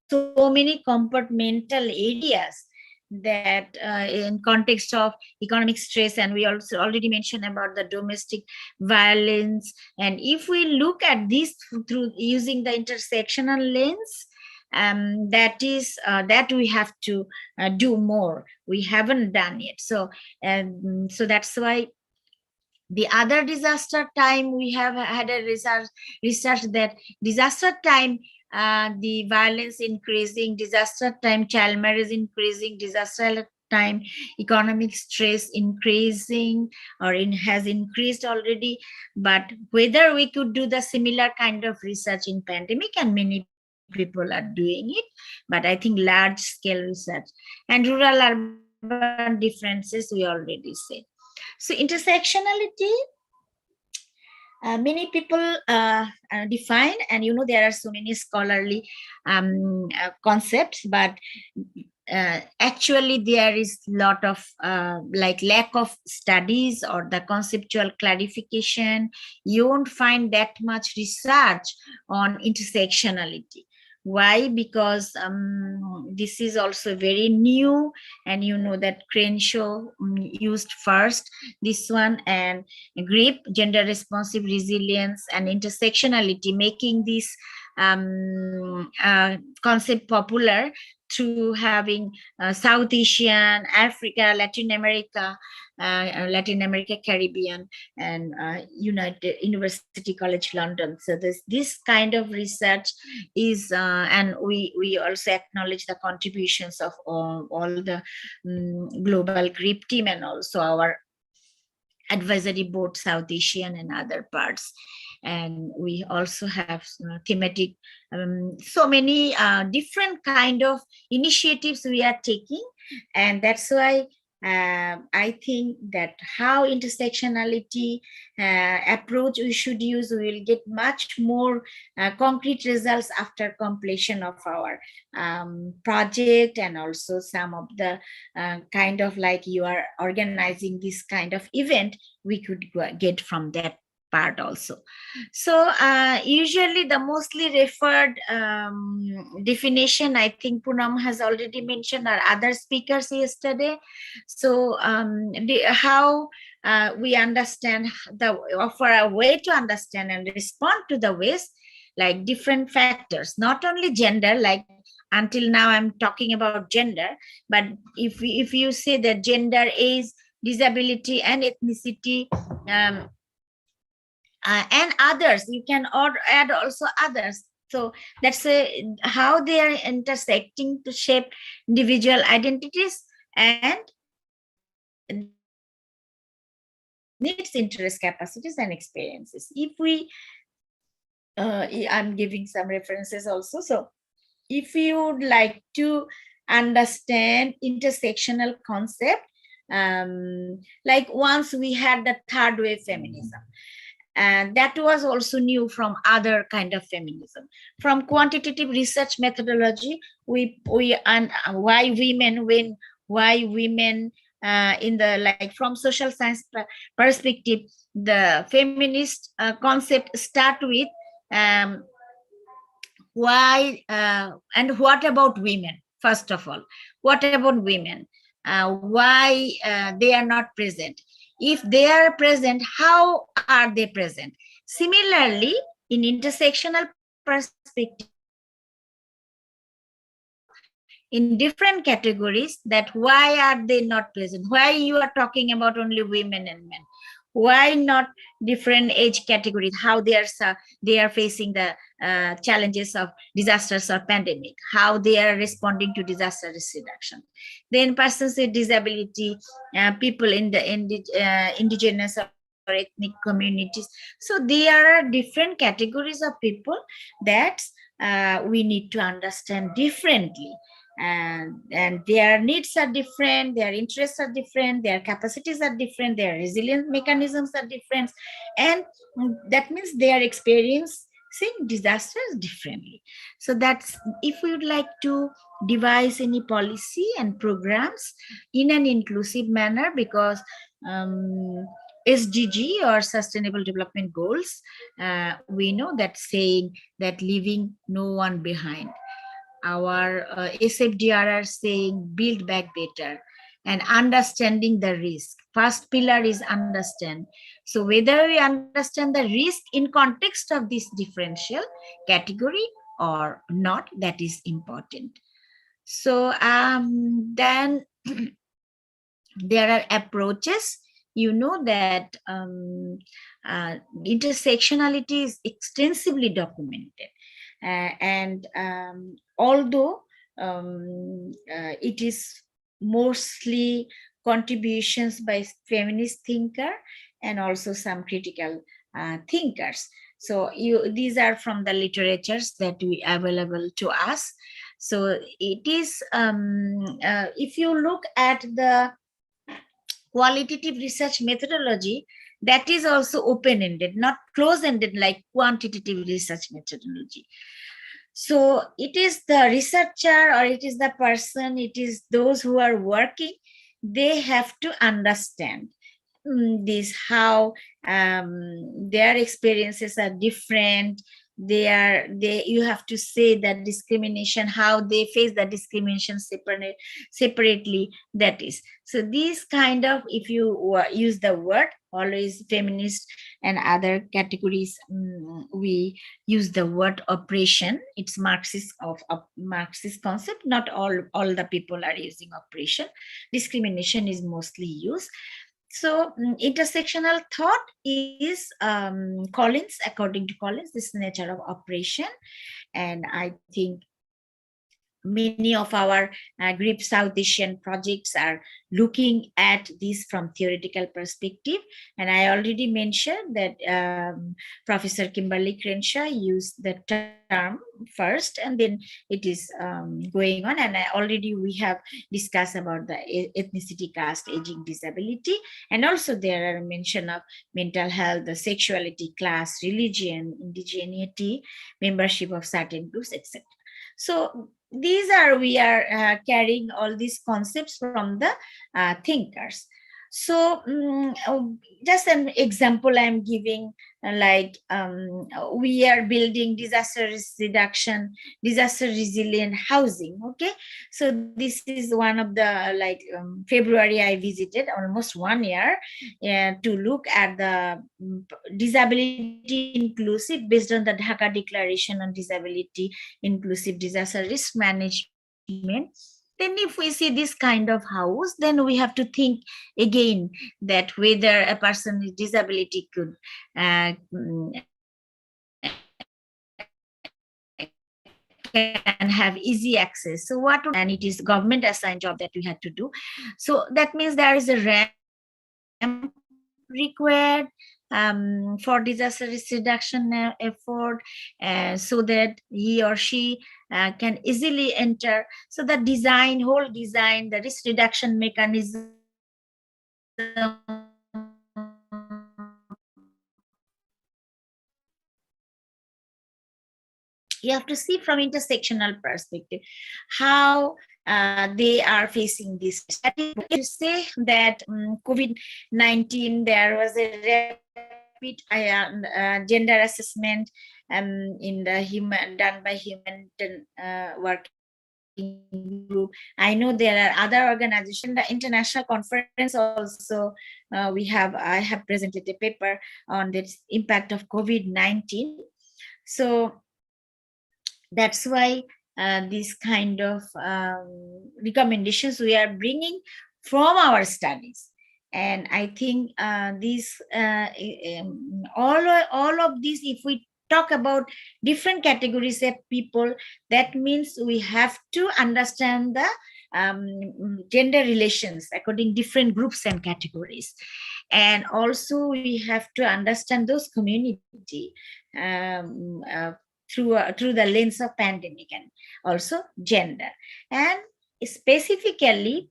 so many compartmental areas that in context of economic stress, and we also already mentioned about the domestic violence. And if we look at this through using the intersectional lens, that is that we have to do more, we haven't done yet. So so that's why the other disaster time we have had a research that disaster time the violence increasing, disaster time child marriage increasing, disaster time economic stress increasing, or has increased already. But whether we could do the similar kind of research in pandemic, and many people are doing it, but I think large scale research. And rural urban differences we already said. So intersectionality, many people define, and you know there are so many scholarly concepts, but actually there is lot of like lack of studies or the conceptual clarification. You won't find that much research on intersectionality. Why? Because this is also very new, and you know that Crenshaw used first this one, and GRIP, gender responsive resilience and intersectionality, making this concept popular through having South Asian, Africa, Latin America, Caribbean, and United University College London. So this kind of research is, and we also acknowledge the contributions of all the global GRIP team, and also our advisory board, South Asian and other parts. And we also have thematic, so many different kind of initiatives we are taking. And that's why I think that how intersectionality approach we should use, we will get much more concrete results after completion of our project, and also some of the kind of like you are organizing this kind of event, we could get from that part also. So usually the mostly referred definition, I think Poonam has already mentioned, or other speakers yesterday. So how we understand offer a way to understand and respond to the waste, like different factors, not only gender, like until now I'm talking about gender, but if you say that gender, age, disability and ethnicity, and others, you can add also others. So that's how they are intersecting to shape individual identities and needs, interests, capacities and experiences. If we I'm giving some references also. So if you would like to understand intersectional concept, like once we had the third wave feminism, And that was also new from other kind of feminism. From quantitative research methodology, and why women in the, like, from social science perspective, the feminist concept start with why and what about women. First of all, what about women? Why they are not present? If they are present, how are they present? Similarly, in intersectional perspective, in different categories, that why are they not present? Why you are talking about only women and men? Why not different age categories? How they are facing the challenges of disasters or pandemic? How they are responding to disaster risk reduction? Then persons with disability, people in the indigenous or ethnic communities. So there are different categories of people that we need to understand differently. And their needs are different, their interests are different, their capacities are different, their resilience mechanisms are different, and that means they are experiencing disasters differently. So that's, if we would like to devise any policy and programs in an inclusive manner, because SDG or Sustainable Development Goals, we know that saying that leaving no one behind. Our SFDR are saying build back better and understanding the risk. First pillar is understand. So whether we understand the risk in context of this differential category or not, that is important. So then there are approaches. You know that intersectionality is extensively documented. And although it is mostly contributions by feminist thinker and also some critical thinkers. So these are from the literatures that we available to us. So it is, if you look at the qualitative research methodology, that is also open-ended, not close-ended like quantitative research methodology. So it is the researcher, or it is the person, it is those who are working, they have to understand this, how their experiences are different. You have to say that discrimination, how they face the discrimination separately. That is, so these kind of, if you use the word, always feminist and other categories, we use the word oppression. It's Marxist Marxist concept. Not all the people are using oppression. Discrimination is mostly used. So intersectional thought is Collins, according to Collins, this nature of operation. And I think many of our GRIP South Asian projects are looking at this from theoretical perspective. And I already mentioned that Professor Kimberly Crenshaw used the term first, and then it is going on. And we have discussed about the ethnicity, caste, aging, disability. And also there are mention of mental health, the sexuality, class, religion, indigeneity, membership of certain groups, etc. So we are carrying all these concepts from the thinkers. So just an example I'm giving, like we are building disaster risk reduction, disaster resilient housing. Okay, so this is one of the, like February I visited, almost 1 year, to look at the disability inclusive based on the Dhaka Declaration on Disability Inclusive Disaster Risk Management. Then if we see this kind of house, then we have to think again that whether a person with disability could can have easy access. So and it is government assigned job that we had to do. So that means there is a ramp required for disaster risk reduction effort, so that he or she can easily enter. So the whole design, the risk reduction mechanism you have to see from intersectional perspective how they are facing this. To say that COVID-19, there was a rapid gender assessment in the human done by human working group. I know there are other organizations. The international conference also, I have presented a paper on the impact of COVID-19. So that's why these kind of recommendations we are bringing from our studies. And I think all of these, if we talk about different categories of people, that means we have to understand the gender relations according different groups and categories. And also we have to understand those community through the lens of pandemic and also gender. And specifically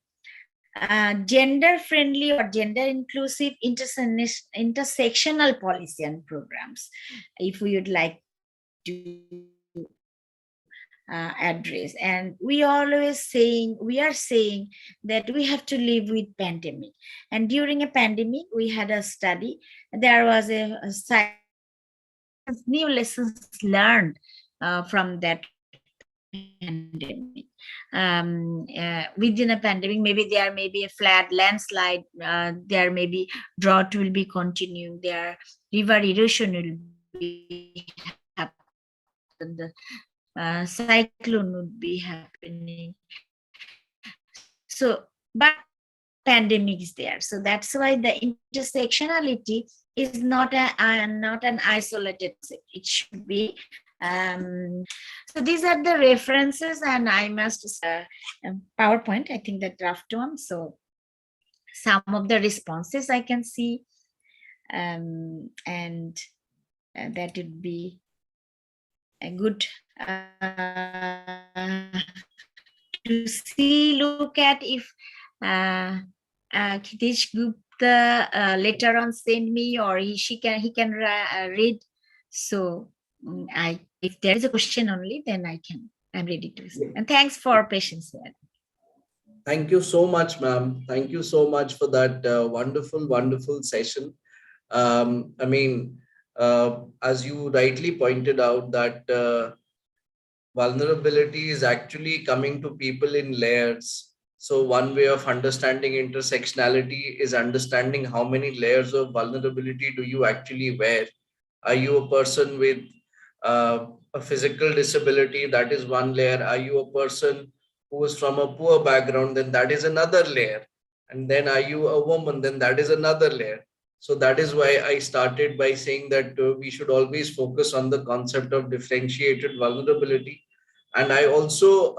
gender friendly or gender inclusive intersectional policy and programs, if we would like to address. And we are saying that we have to live with pandemic. And during a pandemic, we had a study. There was a new lessons learned from that pandemic. Within a pandemic, maybe there may be a flood, landslide, there may be drought will be continuing, there river erosion will be happening, the cyclone would be happening. So, but pandemic is there. So that's why the intersectionality is not an isolated. It should be. So these are the references, and I must PowerPoint. I think the draft one. So some of the responses I can see, and that would be a good to see. Look at if Kitish Gupta later on send me, or he can read. So if there is a question only, then I'm ready to listen. And thanks for patience here.
Thank you so much, ma'am. Thank you so much for that wonderful session. I mean, as you rightly pointed out, that vulnerability is actually coming to people in layers. So one way of understanding intersectionality is understanding how many layers of vulnerability do you actually wear. Are you a person with a physical disability? That is one layer. Are you a person who is from a poor background? Then that is another layer. And then are you a woman? Then that is another layer. So that is why I started by saying that we should always focus on the concept of differentiated vulnerability. And I also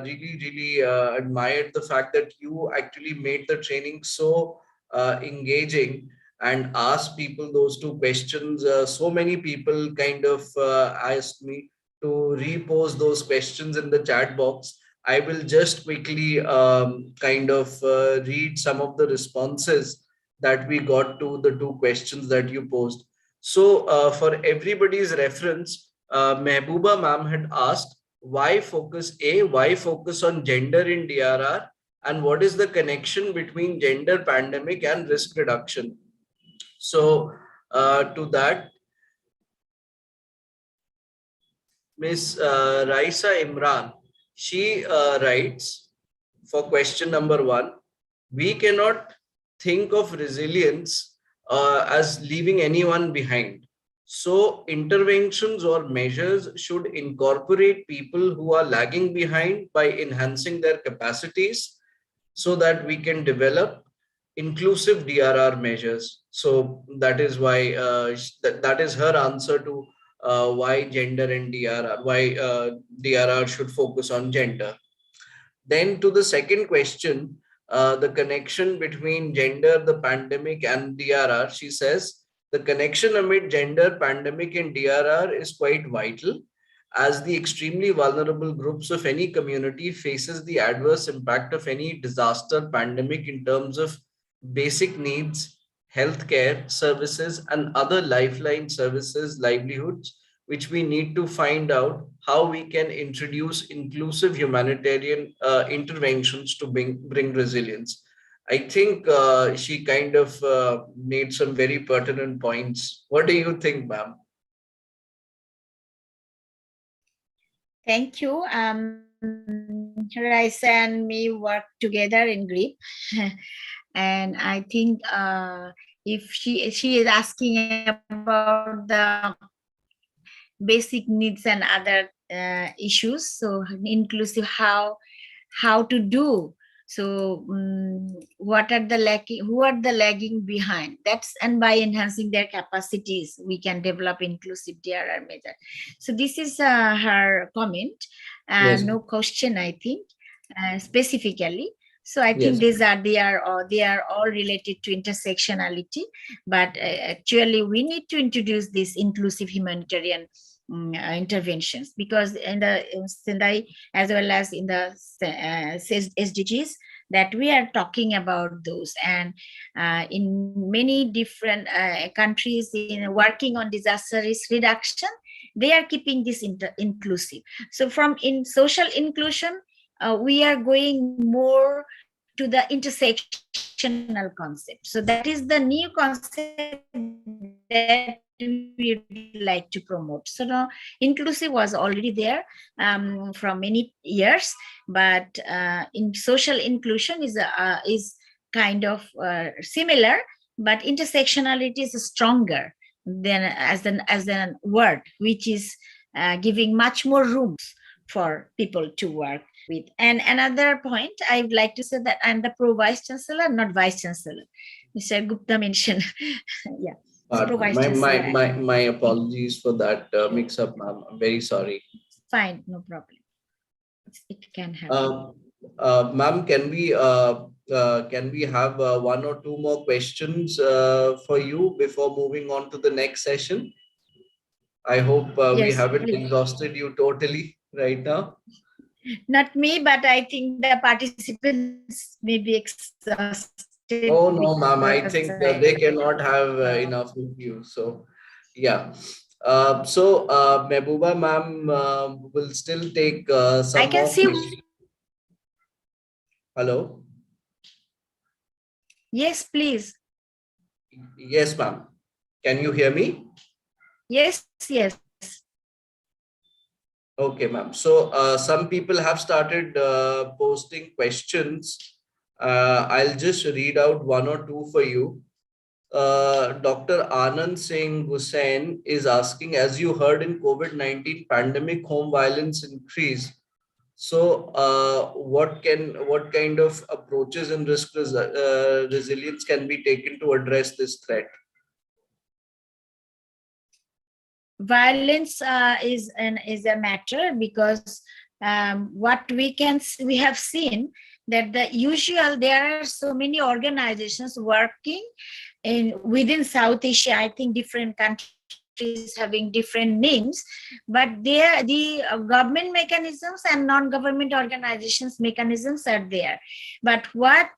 really admired the fact that you actually made the training so engaging and asked people those two questions. So many people kind of asked me to repose those questions in the chat box. I will just quickly kind of read some of the responses that we got to the two questions that you posed. So for everybody's reference, Mehbooba ma'am had asked, why focus on gender in DRR, and what is the connection between gender, pandemic, and risk reduction? So to that, Ms. Raisa Imran, she writes for question number 1, we cannot think of resilience as leaving anyone behind. So interventions or measures should incorporate people who are lagging behind by enhancing their capacities so that we can develop inclusive DRR measures. So that is why that is her answer to why gender and DRR, why DRR should focus on gender. Then to the second question, the connection between gender, the pandemic, and DRR, she says, the connection amid gender, pandemic, and DRR is quite vital, as the extremely vulnerable groups of any community faces the adverse impact of any disaster, pandemic in terms of basic needs, healthcare services, and other lifeline services, livelihoods, which we need to find out how we can introduce inclusive humanitarian interventions to bring resilience. I think she kind of made some very pertinent points. What do you think, ma'am?
Thank you. Raisa and me work together in GRIP. And I think if she is asking about the basic needs and other issues, so inclusive how to do. So what are the lacking, who are the lagging behind? That's, and by enhancing their capacities, we can develop inclusive DRR method. So this is her comment,
Yes.
no question, I think, specifically. So I think
Yes.
they are all related to intersectionality, but actually we need to introduce this inclusive humanitarian interventions, because in the Sendai as well as in the SDGs that we are talking about those, and in many different countries in working on disaster risk reduction, they are keeping this inclusive. So from in social inclusion, we are going more to the intersectional concept. So that is the new concept that we would like to promote. So now inclusive was already there from many years, but in social inclusion is kind of similar, but intersectionality is stronger than as an word, which is giving much more rooms for people to work with. And another point, I would like to say that I'm the pro vice chancellor, not vice chancellor. Mr. Gupta mentioned, yeah.
My apologies for that mix up, ma'am. I'm very sorry.
Fine, no problem. It can happen.
Ma'am, can we have one or two more questions for you before moving on to the next session? I hope we
Yes,
haven't
please.
exhausted you totally right now.
Not me, but I think the participants may be exhausted.
Oh no, ma'am. I
because
think they cannot have enough with you. So, yeah. Mehbooba ma'am will still take
I
some
can
more
see.
questions. Hello.
Yes, please.
Yes, ma'am. Can you hear me?
Yes, yes.
Okay, ma'am. So some people have started posting questions. I'll just read out one or two for you. Dr. Anand Singh Hussain is asking, as you heard in COVID-19 pandemic, home violence increase. So what kind of approaches and resilience can be taken to address this threat?
Violence is a matter, because what we have seen that there are so many organizations working within South Asia. I think different countries having different names, but the government mechanisms and non-government organizations mechanisms are there. But what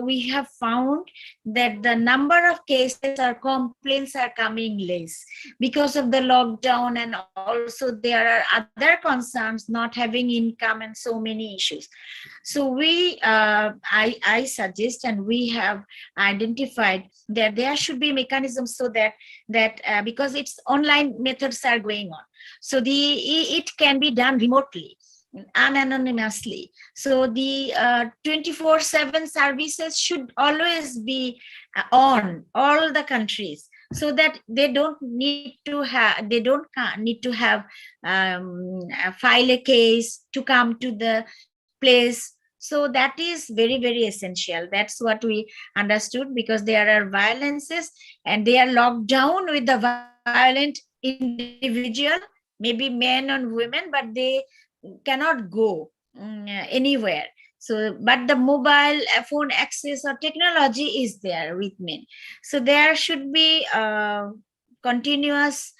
we have found that the number of cases or complaints are coming less because of the lockdown, and also there are other concerns, not having income and so many issues. So I suggest, and we have identified that there should be mechanisms so that because it's online methods are going on, so it can be done remotely, anonymously. So the 24/7 services should always be on all the countries, so that they don't need to have file a case to come to the place. So that is very, very essential. That's what we understood, because there are violences and they are locked down with the violent individual, maybe men and women, but they cannot go anywhere. So, but the mobile phone access or technology is there with men. So there should be a continuous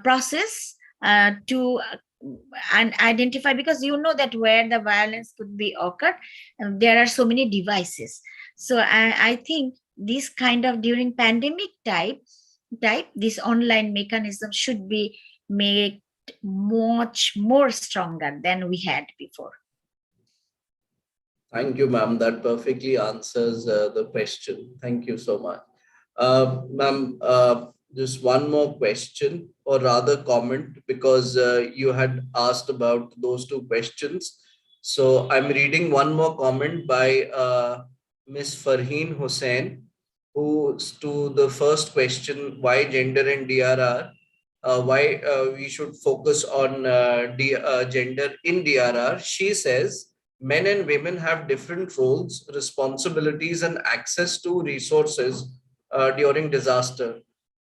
process to and identify, because you know that where the violence could be occurred, there are so many devices. So I think this kind of during pandemic type this online mechanism should be make much more stronger than we had before.
Thank you, ma'am. That perfectly answers the question. Thank you so much. Ma'am, just one more question, or rather comment, because you had asked about those two questions. So I'm reading one more comment by Miss Farheen Hussain, who's to the first question, why gender and DRR, why we should focus on gender in DRR. She says, men and women have different roles, responsibilities, and access to resources during disaster.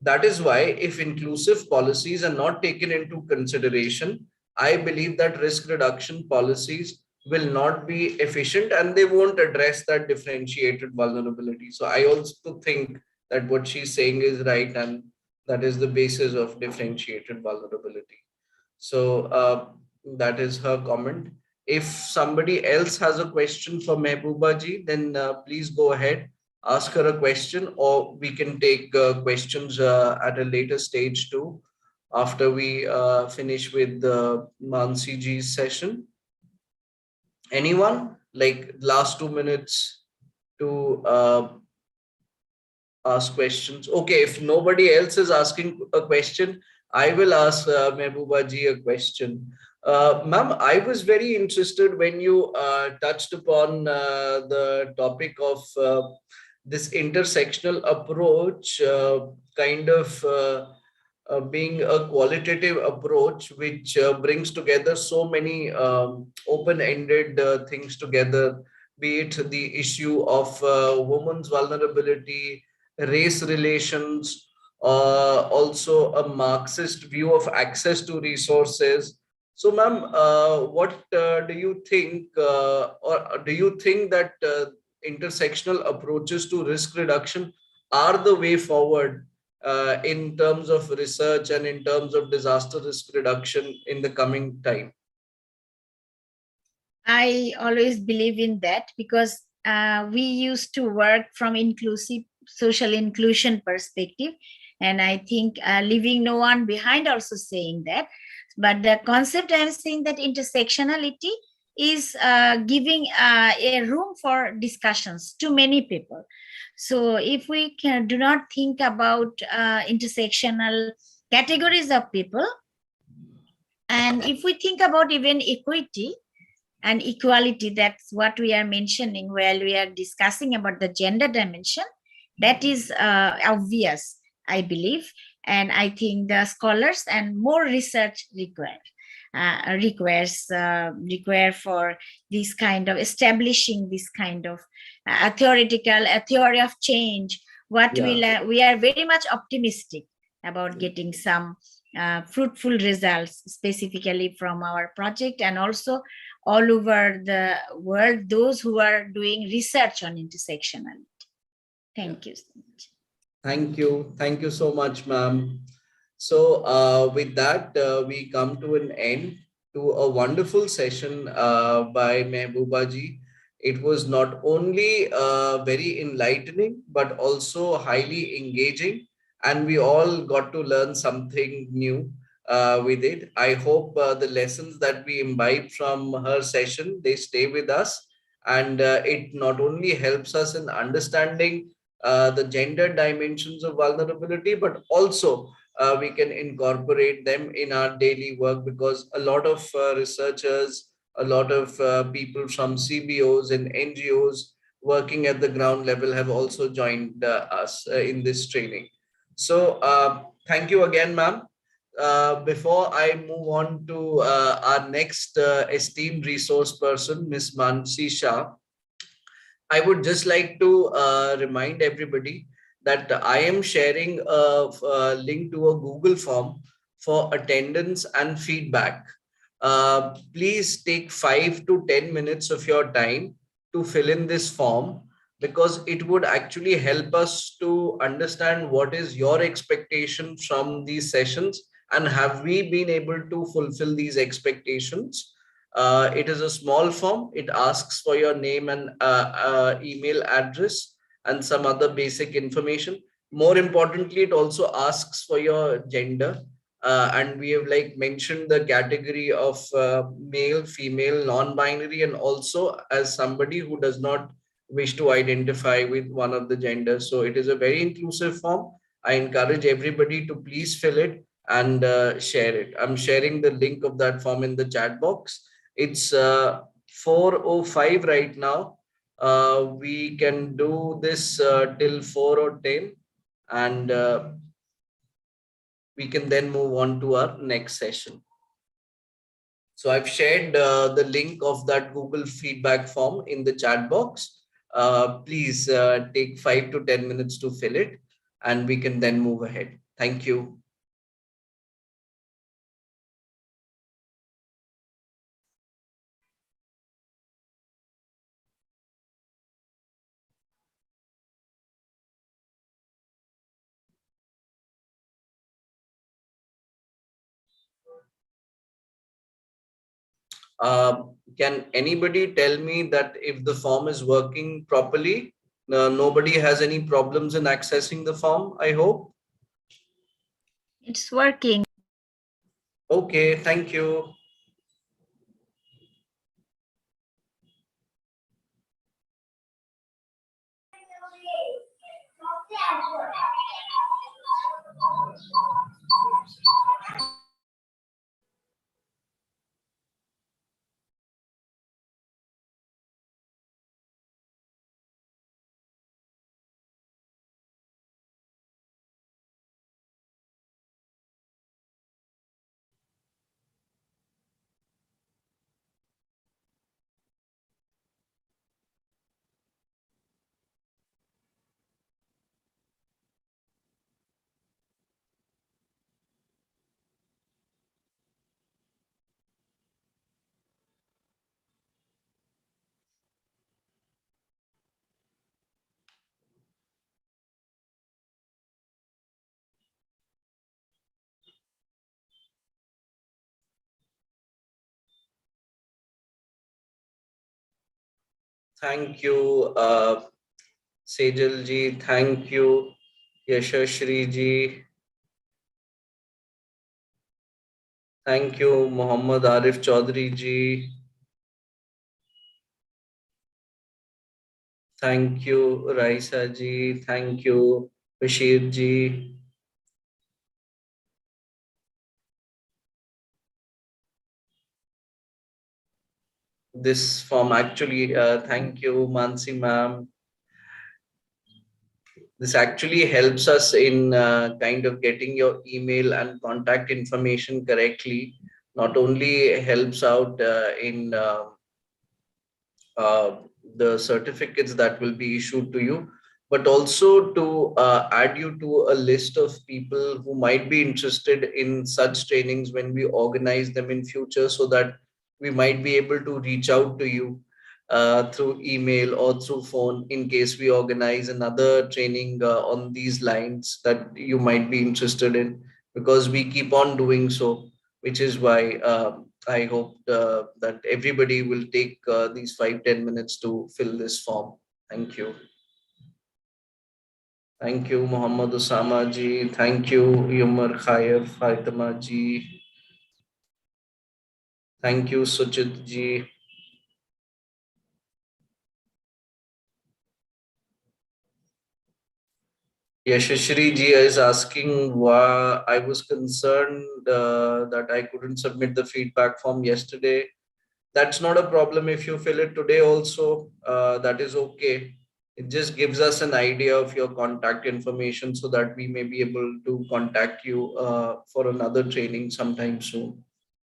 That is why, if inclusive policies are not taken into consideration, I believe that risk reduction policies will not be efficient and they won't address that differentiated vulnerability. So I also think that what she's saying is right, and that is the basis of differentiated vulnerability. So that is her comment. If somebody else has a question for Mehbooba ji, then please go ahead, ask her a question, or we can take questions at a later stage too, after we finish with the Mansi ji's session. Anyone? Like last 2 minutes to ask questions. Okay, if nobody else is asking a question, I will ask Mehbooba ji a question. Ma'am, I was very interested when you touched upon the topic of this intersectional approach, kind of being a qualitative approach which brings together so many open-ended things together, be it the issue of women's vulnerability, race relations, also a Marxist view of access to resources. So, ma'am, what do you think, or do you think that intersectional approaches to risk reduction are the way forward in terms of research and in terms of disaster risk reduction in the coming time?
I always believe in that because we used to work from inclusive social inclusion perspective, and I think leaving no one behind also saying that. But the concept I'm saying that intersectionality is giving a room for discussions to many people. So if we do not think about intersectional categories of people, and if we think about even equity and equality, that's what we are mentioning while we are discussing about the gender dimension, that is obvious, I believe. And I think the scholars and more research require for this kind of establishing this kind of theoretical theory of change. What we are very much optimistic about getting some fruitful results specifically from our project, and also all over the world, those who are doing research on intersectionality. Thank you so much.
Thank you. Thank you so much, ma'am. So with that, we come to an end to a wonderful session by Mehbooba ji. It was not only very enlightening, but also highly engaging. And we all got to learn something new with it. I hope the lessons that we imbibe from her session, they stay with us. And it not only helps us in understanding the gender dimensions of vulnerability, but also we can incorporate them in our daily work, because a lot of researchers, a lot of people from CBOs and NGOs working at the ground level have also joined us in this training. So thank you again, ma'am. Before I move on to our next esteemed resource person, Ms. Mansi Shah, I would just like to remind everybody that I am sharing a link to a Google form for attendance and feedback. Please take 5 to 10 minutes of your time to fill in this form, because it would actually help us to understand what is your expectation from these sessions, and have we been able to fulfill these expectations. It is a small form. It asks for your name and email address and some other basic information. More importantly, it also asks for your gender. and we have like mentioned the category of male, female, non-binary, and also as somebody who does not wish to identify with one of the genders. So it is a very inclusive form. I encourage everybody to please fill it and share it. I'm sharing the link of that form in the chat box. It's 4:05 right now. We can do this till 4 or 10, and we can then move on to our next session. So I've shared the link of that Google feedback form in the chat box. Please take 5 to 10 minutes to fill it, and we can then move ahead. Thank you. Can anybody tell me that if the form is working properly? Nobody has any problems in accessing the form, I hope.
It's working.
Okay, thank you. Thank you, Sejal ji. Thank you, Yashashri ji. Thank you, Muhammad Arif Chaudhary ji. Thank you, Raisa ji. Thank you, Bashir ji. This form actually, thank you, Mansi ma'am. This actually helps us in kind of getting your email and contact information correctly. Not only helps out in uh, the certificates that will be issued to you, but also to add you to a list of people who might be interested in such trainings when we organize them in future, so that we might be able to reach out to you through email or through phone in case we organize another training on these lines that you might be interested in, because we keep on doing so, which is why I hope that everybody will take these 5-10 minutes to fill this form. Thank you. Thank you, Muhammad Usama ji. Thank you, Yumar Khair Fatima ji. Thank you, Suchit ji. Yashashri ji is asking why I was concerned that I couldn't submit the feedback form yesterday. That's not a problem if you fill it today also. That is okay. It just gives us an idea of your contact information so that we may be able to contact you for another training sometime soon.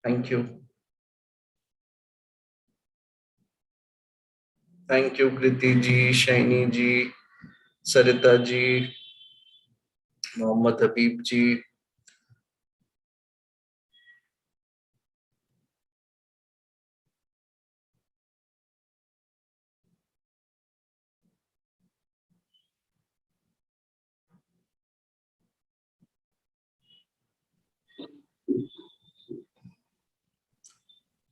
Thank you. Thank you, Kriti ji, Shaini ji, Sarita ji, Mohammad Habib ji.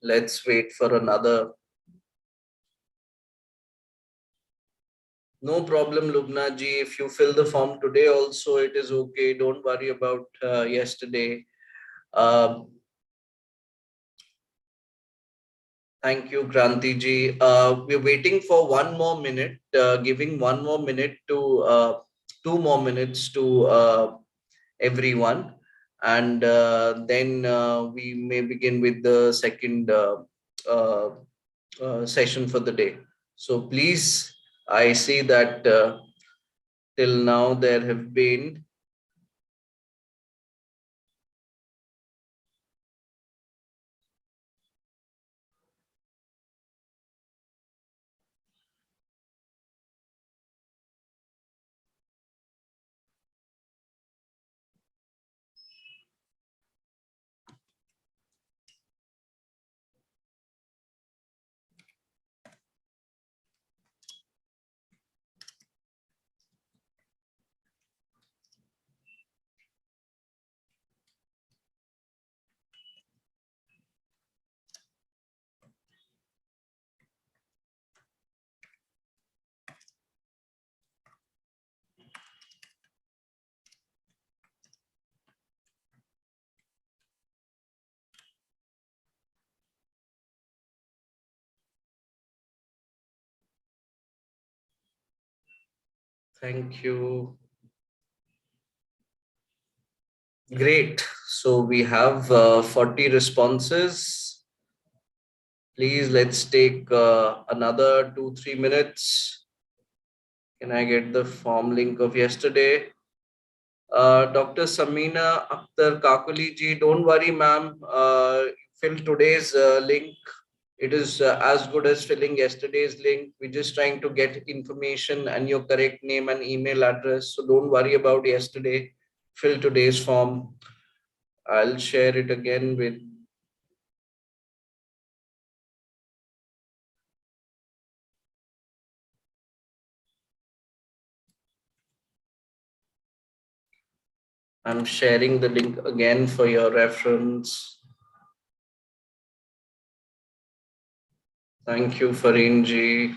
Let's wait for another. No problem, Lubna ji. If you fill the form today also, it is okay. Don't worry about yesterday. Thank you, Kranti ji. We're waiting for one more minute, giving one more minute to 2 more minutes to everyone, and then we may begin with the second uh, session for the day. So please, I see that till now there have been thank you. Great. So we have 40 responses. Please, let's take another 2-3 minutes. Can I get the form link of yesterday? Dr. Samina Akhtar Kakuli ji, don't worry, ma'am. Fill today's link. It is as good as filling yesterday's link. We're just trying to get information and your correct name and email address. So don't worry about yesterday. Fill today's form. I'll share it again with. I'm sharing the link again for your reference. Thank you, Fareen ji.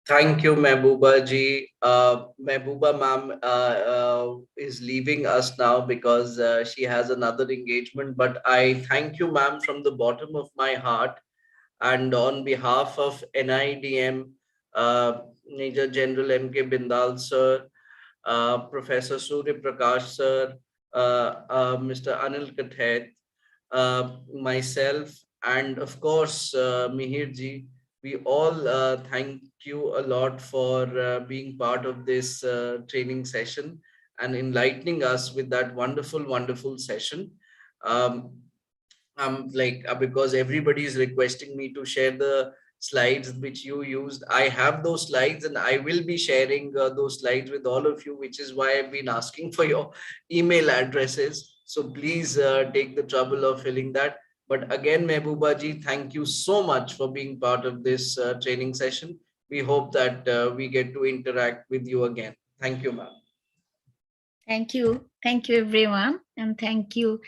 Thank you, Mehbooba ji. Mehbooba ma'am is leaving us now because she has another engagement. But I thank you, ma'am, from the bottom of my heart. And on behalf of NIDM, Major General M.K. Bindal, sir, Professor Surya Prakash, sir, Mr. Anil Kathet, myself, and of course, Mihir ji, we all thank you a lot for being part of this training session and enlightening us with that wonderful, wonderful session. Um, like because everybody is requesting me to share the slides which you used. I have those slides and I will be sharing those slides with all of you, which is why I've been asking for your email addresses. So please take the trouble of filling that. But again, Mehbooba ji, thank you so much for being part of this training session. We hope that we get to interact with you again. Thank you, ma'am.
Thank you. Thank you, everyone. And thank you,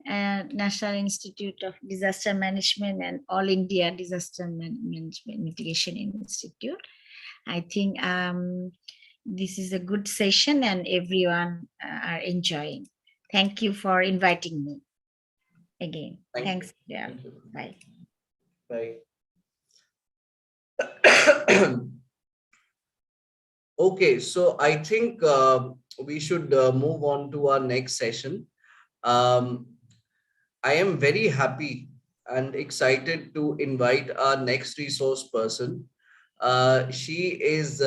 National Institute of Disaster Management and All India Disaster Management Mitigation Institute. I think this is a good session and everyone are enjoying. Thank you for inviting me again. Thanks.
You.
Yeah.
Thank you.
Bye.
Bye. Okay, so I think we should move on to our next session. Um, I am very happy and excited to invite our next resource person. She is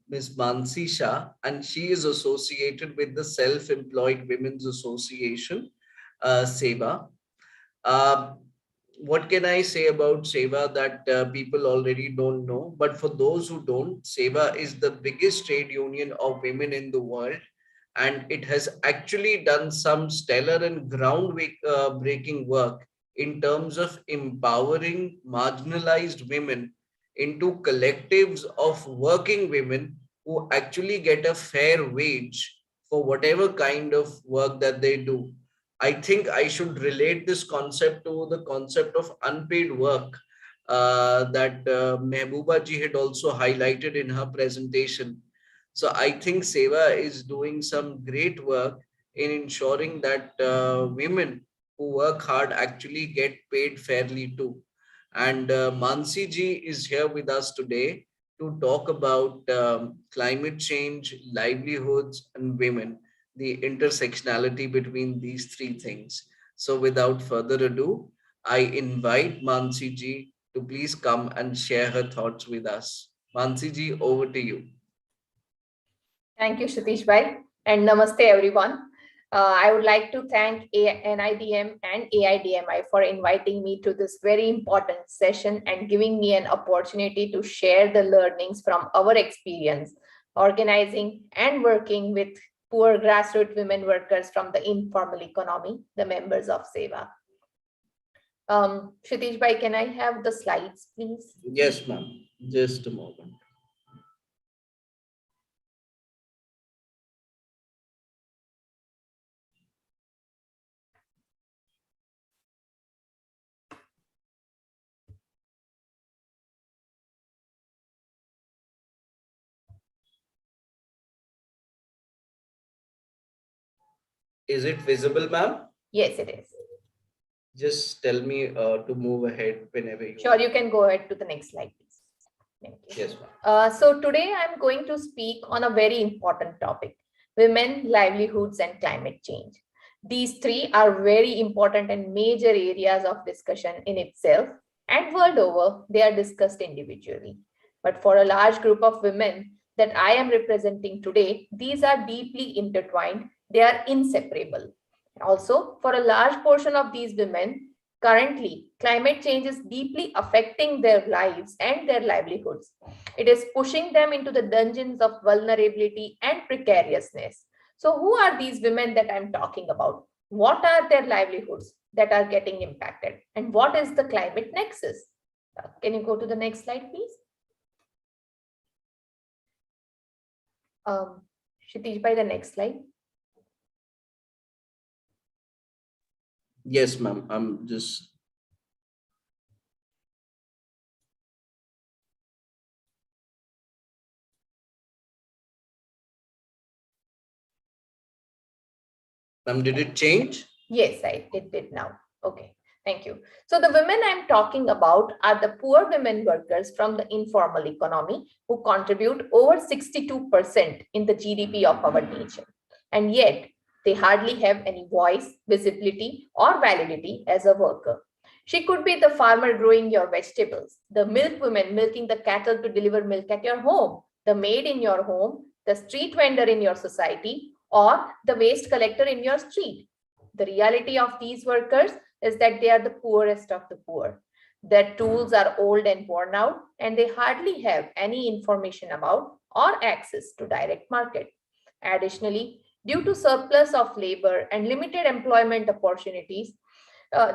Ms. Mansi Shah, and she is associated with the Self-Employed Women's Association, SEWA. Uh, what can I say about SEWA that people already don't know? But for those who don't, SEWA is the biggest trade union of women in the world, and it has actually done some stellar and ground breaking work in terms of empowering marginalized women into collectives of working women who actually get a fair wage for whatever kind of work that they do. I think I should relate this concept to the concept of unpaid work that Mehbooba ji had also highlighted in her presentation. So I think Seva is doing some great work in ensuring that women who work hard actually get paid fairly too. And Mansi ji is here with us today to talk about climate change, livelihoods, and women, the intersectionality between these three things. So without further ado, I invite Mansi ji to please come and share her thoughts with us. Mansi ji, over to you.
Thank you, Satish Bhai, and namaste everyone. I would like to thank NIDM and AIDMI for inviting me to this very important session and giving me an opportunity to share the learnings from our experience organizing and working with poor grassroots women workers from the informal economy, the members of SEWA. Satish Bhai, can I have the slides, please?
Yes, ma'am. Just a moment. Is it visible, ma'am?
Yes, it is.
Just tell me to move ahead whenever you
Sure, you can go ahead to the next slide, please. Thank you.
Yes, ma'am.
So today I'm going to speak on a very important topic, women, livelihoods, and climate change. These three are very important and major areas of discussion in itself, and world over, they are discussed individually. But for a large group of women that I am representing today, these are deeply intertwined, they are inseparable. Also, for a large portion of these women, currently, climate change is deeply affecting their lives and their livelihoods. It is pushing them into the dungeons of vulnerability and precariousness. So, who are these women that I'm talking about? What are their livelihoods that are getting impacted? And what is the climate nexus? Can you go to the next slide, please? Kshitij, by the next slide.
Yes, ma'am. I'm just. Ma'am, did it change?
Yes, it did now. Okay, thank you. So the women I'm talking about are the poor women workers from the informal economy who contribute over 62% in the GDP of our nation. And yet they hardly have any voice, visibility, or validity as a worker. She could be the farmer growing your vegetables, the milk woman milking the cattle to deliver milk at your home, the maid in your home, the street vendor in your society, or the waste collector in your street. The reality of these workers is that they are the poorest of the poor. Their tools are old and worn out, and they hardly have any information about or access to direct market. Additionally, due to surplus of labor and limited employment opportunities,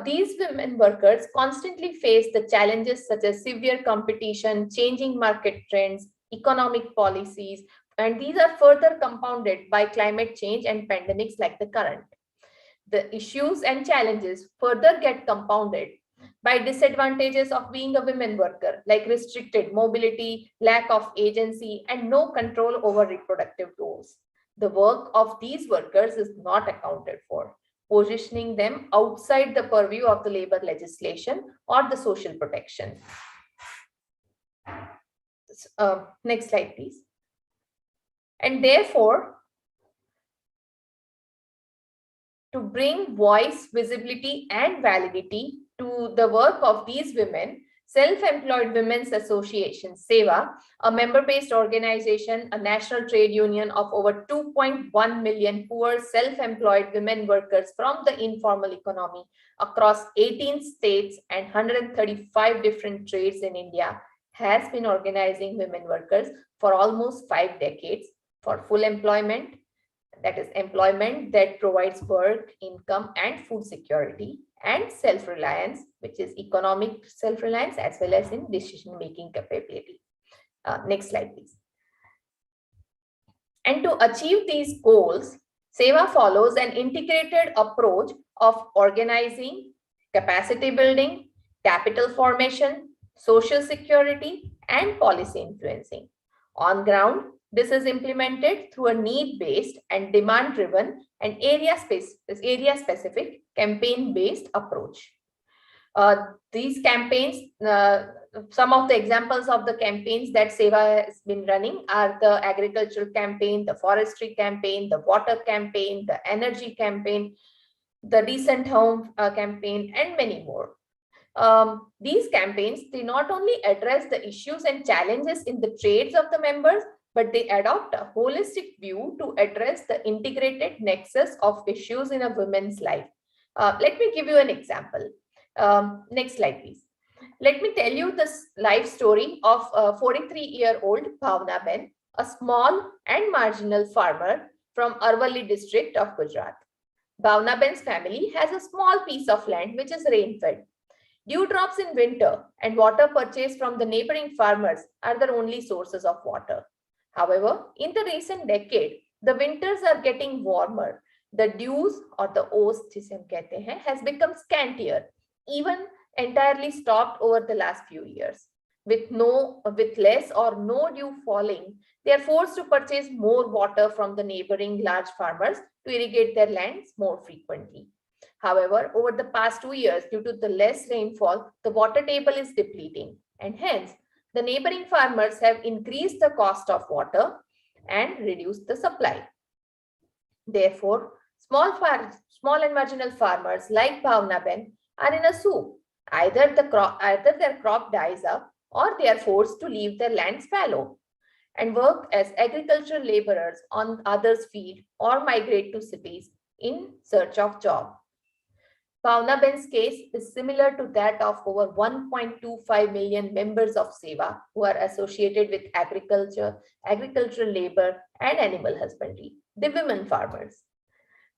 these women workers constantly face the challenges such as severe competition, changing market trends, economic policies, and these are further compounded by climate change and pandemics like the current. The issues and challenges further get compounded by disadvantages of being a women worker, like restricted mobility, lack of agency, and no control over reproductive roles. The work of these workers is not accounted for, positioning them outside the purview of the labor legislation or the social protection. Next slide, please. And therefore, to bring voice, visibility, and validity to the work of these women, Self-Employed Women's Association, SEWA, a member-based organization, a national trade union of over 2.1 million poor self-employed women workers from the informal economy across 18 states and 135 different trades in India, has been organizing women workers for almost 5 decades for full employment, that is employment that provides work, income, and food security, and self-reliance, which is economic self-reliance as well as in decision-making capability. Next slide, please. And to achieve these goals, SEWA follows an integrated approach of organizing, capacity building, capital formation, social security, and policy influencing. On ground, this is implemented through a need-based and demand-driven and area-specific campaign-based approach. These campaigns, some of the examples of the campaigns that SEWA has been running are the agricultural campaign, the forestry campaign, the water campaign, the energy campaign, the decent home campaign, and many more. These campaigns, they not only address the issues and challenges in the trades of the members, but they adopt a holistic view to address the integrated nexus of issues in a woman's life. Let me give you an example. Next slide, please. Let me tell you this life story of a 43-year-old Bhavna Ben, a small and marginal farmer from Arwali district of Gujarat. Bhavna Ben's family has a small piece of land which is rain-fed. Dewdrops in winter and water purchased from the neighboring farmers are their only sources of water. However, in the recent decade, the winters are getting warmer. The dews or the oas has become scantier, even entirely stopped over the last few years. With less or no dew falling, they are forced to purchase more water from the neighboring large farmers to irrigate their lands more frequently. However, over the past 2 years, due to the less rainfall, the water table is depleting, and hence the neighboring farmers have increased the cost of water and reduced the supply. Therefore, small and marginal farmers like Bhavna Ben are in a soup. Either their crop dies up or they are forced to leave their lands fallow and work as agricultural laborers on others' field or migrate to cities in search of job. Bhavna Ben's case is similar to that of over 1.25 million members of SEWA who are associated with agriculture, agricultural labor, and animal husbandry, the women farmers.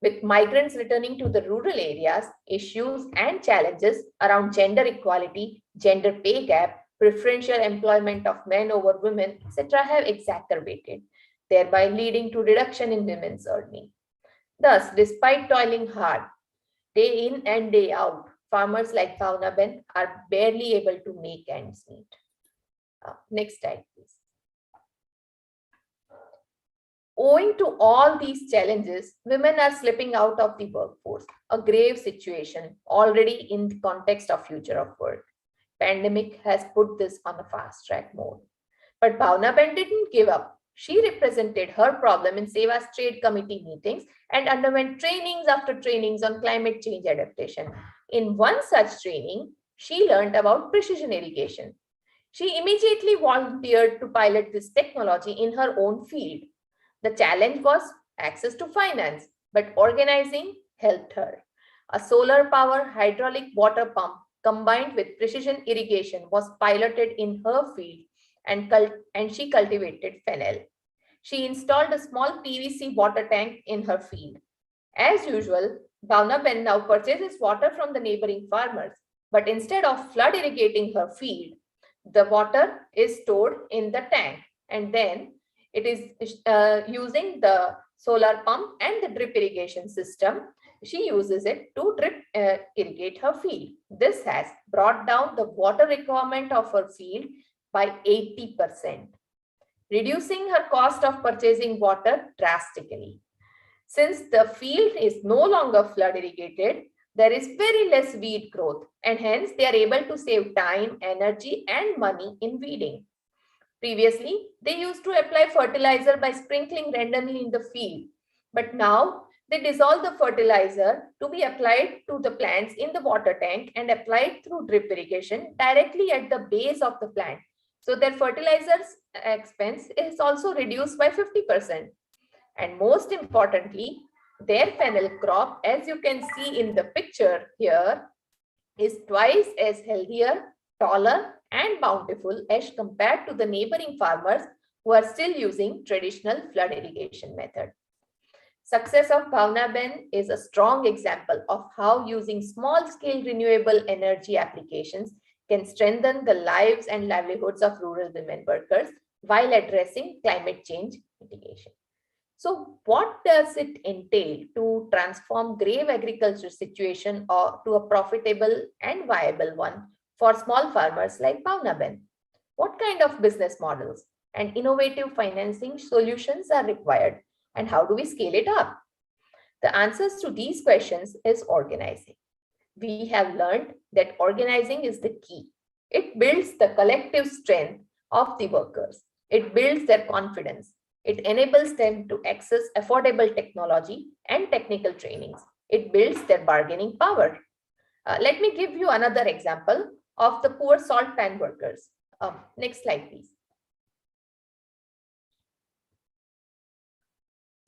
With migrants returning to the rural areas, issues and challenges around gender equality, gender pay gap, preferential employment of men over women, etc. have exacerbated, thereby leading to reduction in women's earning. Thus, despite toiling hard, day in and day out, farmers like Bhavna Ben are barely able to make ends meet. Next slide, please. Owing to all these challenges, women are slipping out of the workforce, a grave situation already in the context of future of work. Pandemic has put this on a fast track mode. But Bhavna Ben didn't give up. She represented her problem in SEWA's trade committee meetings and underwent trainings after trainings on climate change adaptation. In one such training, she learned about precision irrigation. She immediately volunteered to pilot this technology in her own field. The challenge was access to finance, but organizing helped her. A solar power hydraulic water pump combined with precision irrigation was piloted in her field and she cultivated fennel. She installed a small PVC water tank in her field. As usual, Bhavna Ben now purchases water from the neighboring farmers, but instead of flood irrigating her field, the water is stored in the tank and then it is using the solar pump and the drip irrigation system. She uses it to drip irrigate her field. This has brought down the water requirement of her field by 80%. reducing her cost of purchasing water drastically. Since the field is no longer flood irrigated, there is very less weed growth, and hence they are able to save time, energy, and money in weeding. Previously, they used to apply fertilizer by sprinkling randomly in the field, but now they dissolve the fertilizer to be applied to the plants in the water tank and applied through drip irrigation directly at the base of the plant. So their fertilizer's expense is also reduced by 50%. And most importantly, their fennel crop, as you can see in the picture here, is twice as healthier, taller, and bountiful as compared to the neighboring farmers who are still using traditional flood irrigation method. Success of Bhavna-Ben is a strong example of how using small-scale renewable energy applications can strengthen the lives and livelihoods of rural women workers while addressing climate change mitigation. So what does it entail to transform grave agriculture situation or to a profitable and viable one for small farmers like Bhavna-Ben? What kind of business models and innovative financing solutions are required, and how do we scale it up? The answers to these questions is organizing. We have learned that organizing is the key. It builds the collective strength of the workers. It builds their confidence. It enables them to access affordable technology and technical trainings. It builds their bargaining power. Let me give you another example of the poor salt pan workers. Next slide, please.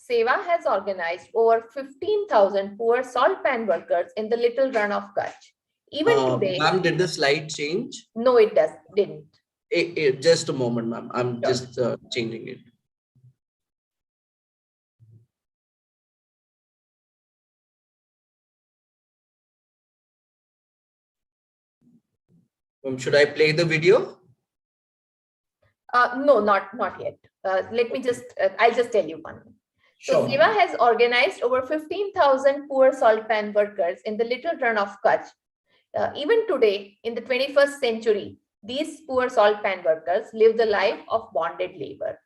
Seva has organized over 15,000 poor salt pan workers in the little run of Kutch. Even today,
ma'am, did the slide change?
No, it didn't.
Just a moment, ma'am. I'm just changing it. Should I play the video?
No, not yet. Let me just, I'll just tell you one. So
Sure.
Seva has organized over 15,000 poor salt pan workers in the little run of Kutch. Even today, in the 21st century, these poor salt pan workers live the life of bonded labor.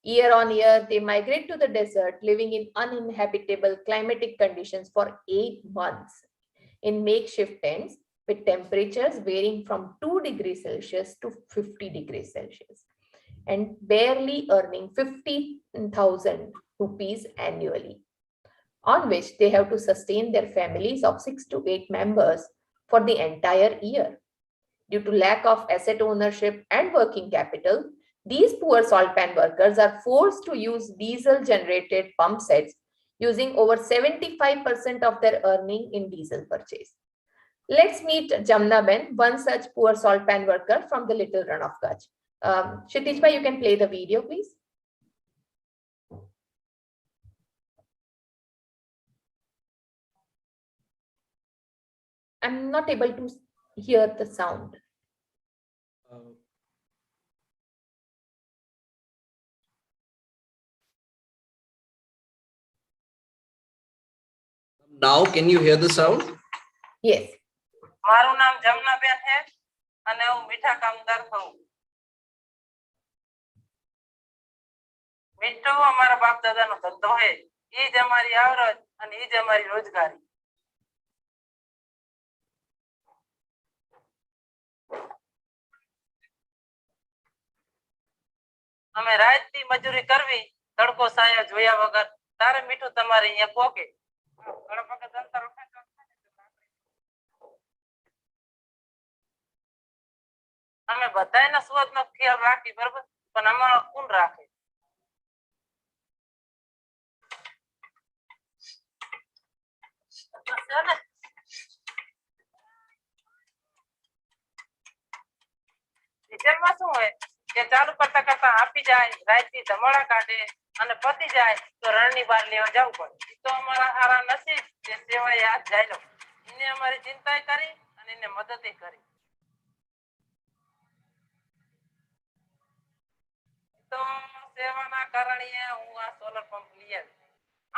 Year on year, they migrate to the desert, living in uninhabitable climatic conditions for 8 months in makeshift tents with temperatures varying from 2 degrees Celsius to 50 degrees Celsius, and barely earning 50,000 rupees annually, on which they have to sustain their families of 6 to 8 members for the entire year. Due to lack of asset ownership and working capital, these poor salt pan workers are forced to use diesel-generated pump sets, using over 75% of their earning in diesel purchase. Let's meet Jamna-Ben, one such poor salt pan worker from the little run of Kutch. Kshitij, you can play the video, please. I'm not able to hear the sound.
Now, can you hear the sound?
Yes.
મારું નામ જમનાબેન છે અને હું મીઠા કામદાર છું. મીઠો અમારા બાપ દાદાનો ધંધો છે. ઈ જ અમારી આવરત અને ઈ જ અમારી રોજગારી. અમે રાતની મજૂરી કરવી, તડકો સાયો જોયા વગર, તારે મીઠું તમારે અહીંયા પોકે. ઘણા વખત અંતર ઉઠે તો અમે બધાયના સ્વાદનો ખ્યાલ રાખી, બરાબર, પણ અમારો કોણ રાખે? ડીઝલમાં શું હોય કે ચાલુ કરતા કરતા આપી જાય, રાતની ધમોડા કાઢે અને પતી જાય તો રણની બહાર લેવા જવું પડે. તો અમારા હારા નસીબ જે સેવાએ હાથ જાય, એને અમારી ચિંતા કરી અને એને મદદ કરી. તો સેવાના કારણે હું આ સોલર પંપ લઈ આવી.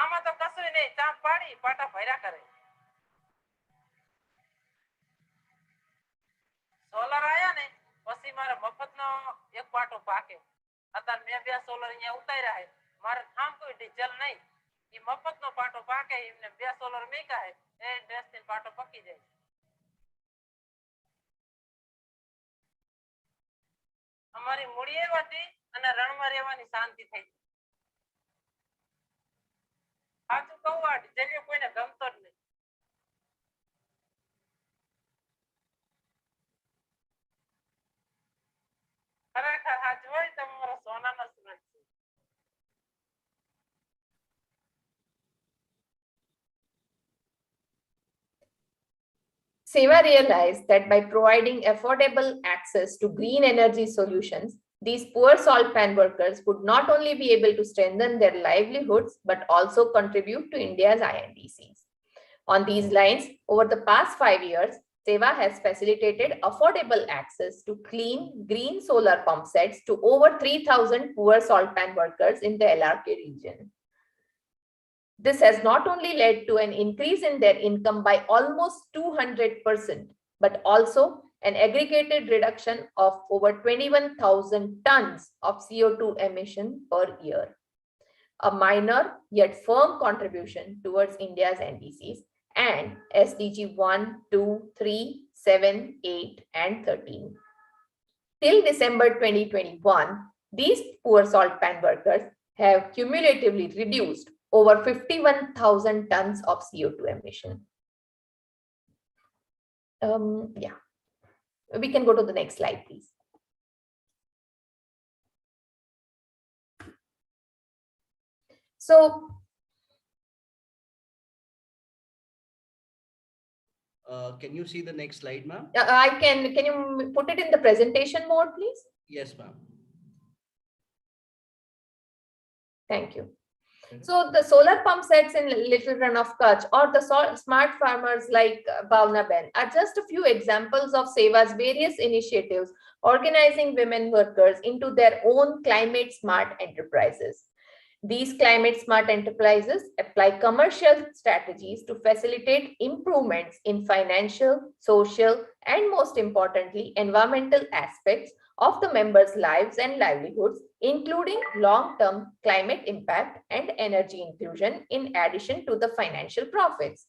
આમાં તો કશું નહીં, ચાપ પાડી પાટા ભર્યા કરે. સોલર આયા ને પછી મારે મફતનો એક પાટો પાકે. અત્યારે મેં 2 સોલર અહીંયા ઉતાર્યા છે, મારે થામ કોઈ ડીઝલ નહીં, એ મફતનો પાટો પાકે, એમને 2 સોલર મેકા છે, એ ડ્રેસથી પાટો પકી જાય. અમારી મૂડી એવાથી અને રણમાં રહેવાની શાંતિ થઈ. સાચું કહું, આ ડીઝલ કોઈને ગમતો જ નહીં. ખરેખર સાચું હોય તો મારો સોનાનો સૂરજ છે.
Seva realized that by providing affordable access to green energy solutions, these poor salt pan workers would not only be able to strengthen their livelihoods, but also contribute to India's INDCs. On these lines, over the past 5 years, Seva has facilitated affordable access to clean, green solar pump sets to over 3,000 poor salt pan workers in the LRK region. This has not only led to an increase in their income by almost 200%, but also an aggregated reduction of over 21,000 tons of CO2 emission per year. A minor yet firm contribution towards India's NDCs and SDG 1, 2, 3, 7, 8, and 13. Till December 2021, these poor salt pan workers have cumulatively reduced over 51,000 tons of CO2 emission. Yeah, we can go to the next slide, please. So,
can you see the next slide, ma'am?
I can you put it in the presentation mode, please?
Yes, ma'am.
Thank you. So the solar pump sets in Little Run of Kutch or the smart farmers like Bhavna Ben are just a few examples of Seva's various initiatives organizing women workers into their own climate smart enterprises. These climate smart enterprises apply commercial strategies to facilitate improvements in financial, social, and most importantly, environmental aspects of the members' lives and livelihoods, including long-term climate impact and energy inclusion, in addition to the financial profits.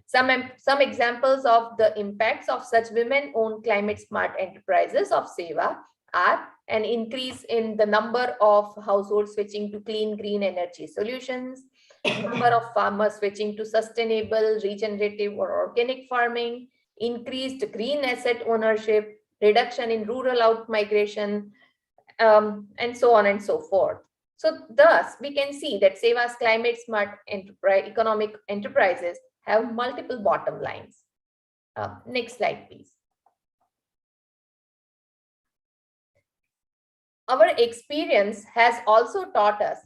Some examples of the impacts of such women-owned climate smart enterprises of Seva are an increase in the number of households switching to clean green energy solutions, number of farmers switching to sustainable, regenerative or organic farming, increased green asset ownership, reduction in rural out-migration, and so on and so forth. So thus, we can see that Seva's climate smart economic enterprises have multiple bottom lines. Next slide, please. Our experience has also taught us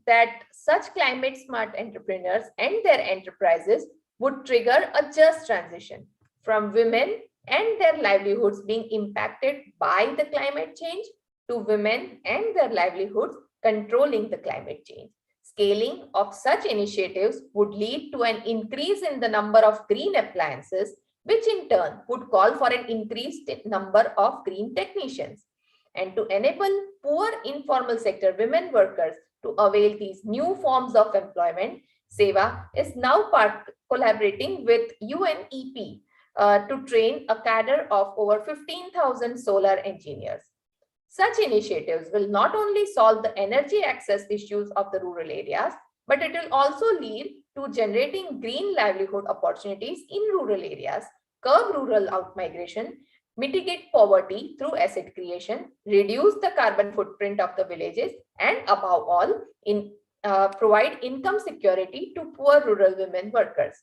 that such climate smart entrepreneurs and their enterprises would trigger a just transition from women and their livelihoods being impacted by the climate change to women and their livelihoods controlling the climate change. Scaling of such initiatives would lead to an increase in the number of green appliances, which in turn would call for an increased number of green technicians. And to enable poor informal sector women workers to avail these new forms of employment, Seva is now collaborating with UNEP to train a cadre of over 15,000 solar engineers. Such initiatives will not only solve the energy access issues of the rural areas, but it will also lead to generating green livelihood opportunities in rural areas, curb rural out-migration, mitigate poverty through asset creation, reduce the carbon footprint of the villages, and above all, provide income security to poor rural women workers,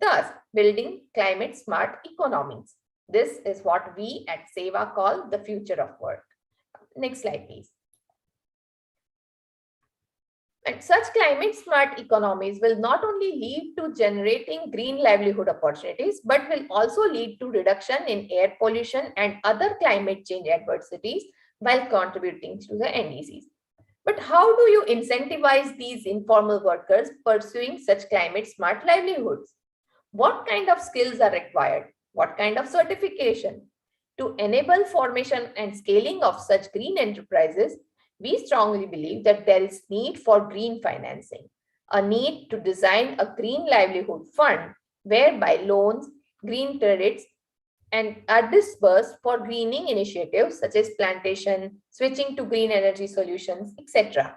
thus building climate smart economies. This is what we at Seva call the future of work. Next slide, please. And such climate smart economies will not only lead to generating green livelihood opportunities, but will also lead to reduction in air pollution and other climate change adversities while contributing to the NDCs. But how do you incentivize these informal workers pursuing such climate smart livelihoods? What kind of skills are required? What kind of certification? To enable formation and scaling of such green enterprises, we strongly believe that there is need for green financing, a need to design a green livelihood fund whereby loans, green credits, and are disbursed for greening initiatives such as plantation, switching to green energy solutions, etc.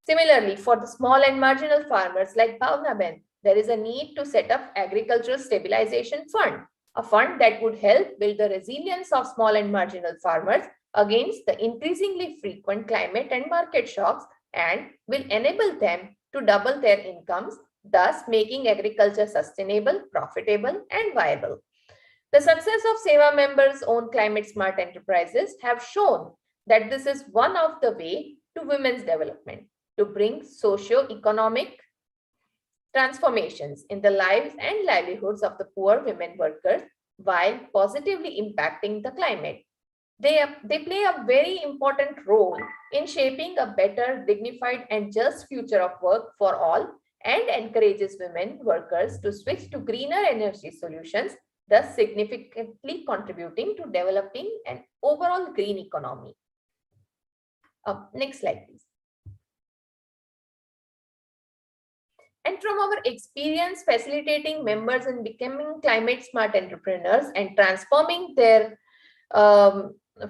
Similarly, for the small and marginal farmers like Bhavnaben, there is a need to set up agricultural stabilization fund, a fund that would help build the resilience of small and marginal farmers against the increasingly frequent climate and market shocks and will enable them to double their incomes, thus making agriculture sustainable, profitable, and viable. The success of SEWA members' own climate smart enterprises have shown that this is one of the way to women's development, to bring socio-economic transformations in the lives and livelihoods of the poor women workers while positively impacting the climate. They play a very important role in shaping a better, dignified, and just future of work for all and encourages women workers to switch to greener energy solutions, thus significantly contributing to developing an overall green economy. Next slide, please. And from our experience facilitating members in becoming climate smart entrepreneurs and transforming their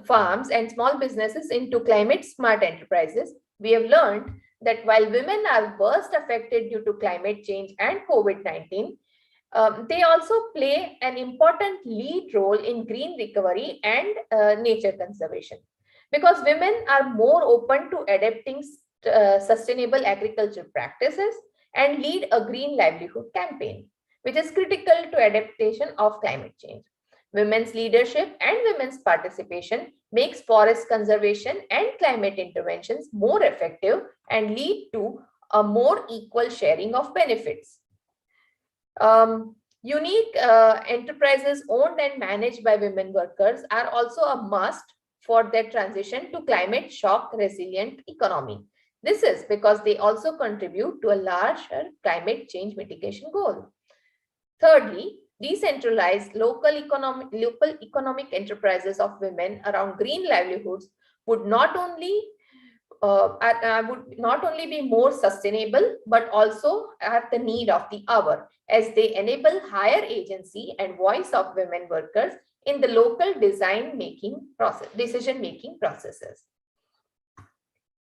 farms and small businesses into climate smart enterprises, we have learned that while women are worst affected due to climate change and COVID-19, they also play an important lead role in green recovery and nature conservation, because women are more open to adapting sustainable agriculture practices and lead a green livelihood campaign, which is critical to adaptation of climate change. Women's leadership and women's participation makes forest conservation and climate interventions more effective and lead to a more equal sharing of benefits. Unique enterprises owned and managed by women workers are also a must for their transition to climate shock resilient economy. This is because they also contribute to a larger climate change mitigation goal. Thirdly, decentralized local economic enterprises of women around green livelihoods would not only be more sustainable, but also at the need of the hour, as they enable higher agency and voice of women workers in the local decision-making processes.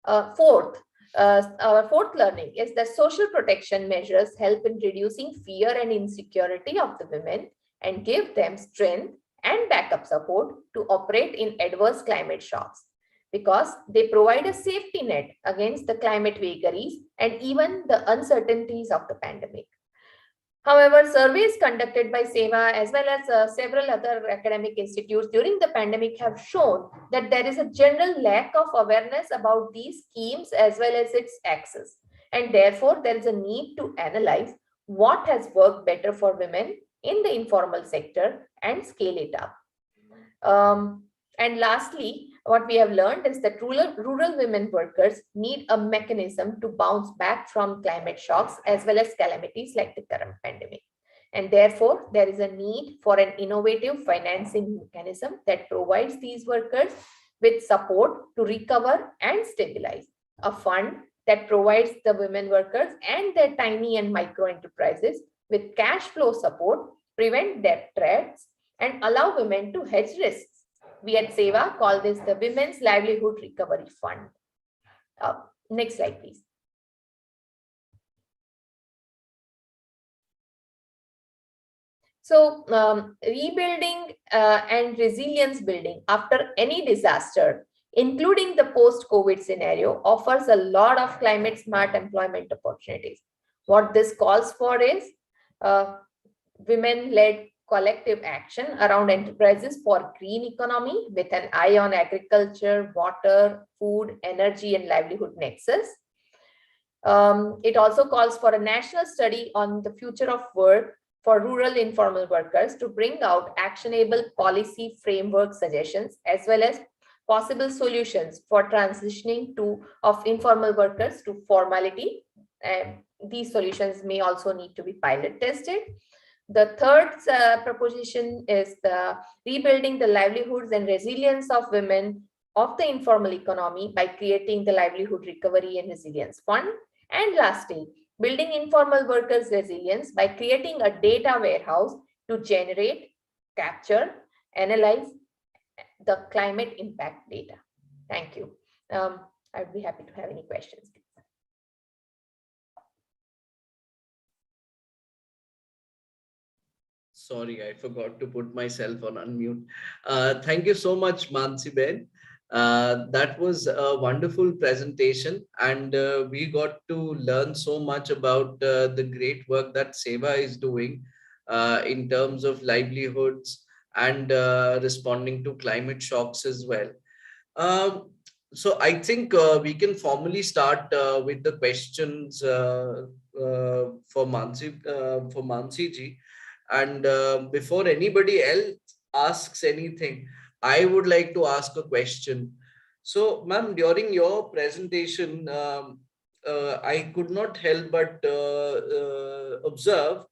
Our fourth learning is that social protection measures help in reducing fear and insecurity of the women and give them strength and backup support to operate in adverse climate shocks, because they provide a safety net against the climate vagaries and even the uncertainties of the pandemic. However, surveys conducted by SEWA as well as several other academic institutes during the pandemic have shown that there is a general lack of awareness about these schemes as well as its access. And therefore, there is a need to analyze what has worked better for women in the informal sector and scale it up. And lastly, what we have learned is that rural women workers need a mechanism to bounce back from climate shocks as well as calamities like the current pandemic. And therefore, there is a need for an innovative financing mechanism that provides these workers with support to recover and stabilize. A fund that provides the women workers and their tiny and micro enterprises with cash flow support, prevent debt traps, and allow women to hedge risks. We at SEWA call this the Women's Livelihood Recovery Fund. Next slide, please. So rebuilding and resilience building after any disaster, including the post-COVID scenario, offers a lot of climate smart employment opportunities. What this calls for is women-led collective action around enterprises for green economy with an eye on agriculture, water, food, energy, and livelihood nexus. It also calls for a national study on the future of work for rural informal workers to bring out actionable policy framework suggestions as well as possible solutions for transitioning of informal workers to formality. These solutions may also need to be pilot tested. The third proposition is the rebuilding the livelihoods and resilience of women of the informal economy by creating the Livelihood Recovery and Resilience Fund. And lastly, building informal workers' resilience by creating a data warehouse to generate, capture, analyze the climate impact data. Thank you. I'd be happy to have any questions.
Sorry, I forgot to put myself on unmute. Thank you so much, Mansi Ben. That was a wonderful presentation, and we got to learn so much about the great work that Seva is doing in terms of livelihoods and responding to climate shocks as well. Um, so I think we can formally start with the questions for Mansi ji. And before anybody else asks anything, I would like to ask a question. So, ma'am, during your presentation, I could not help but observe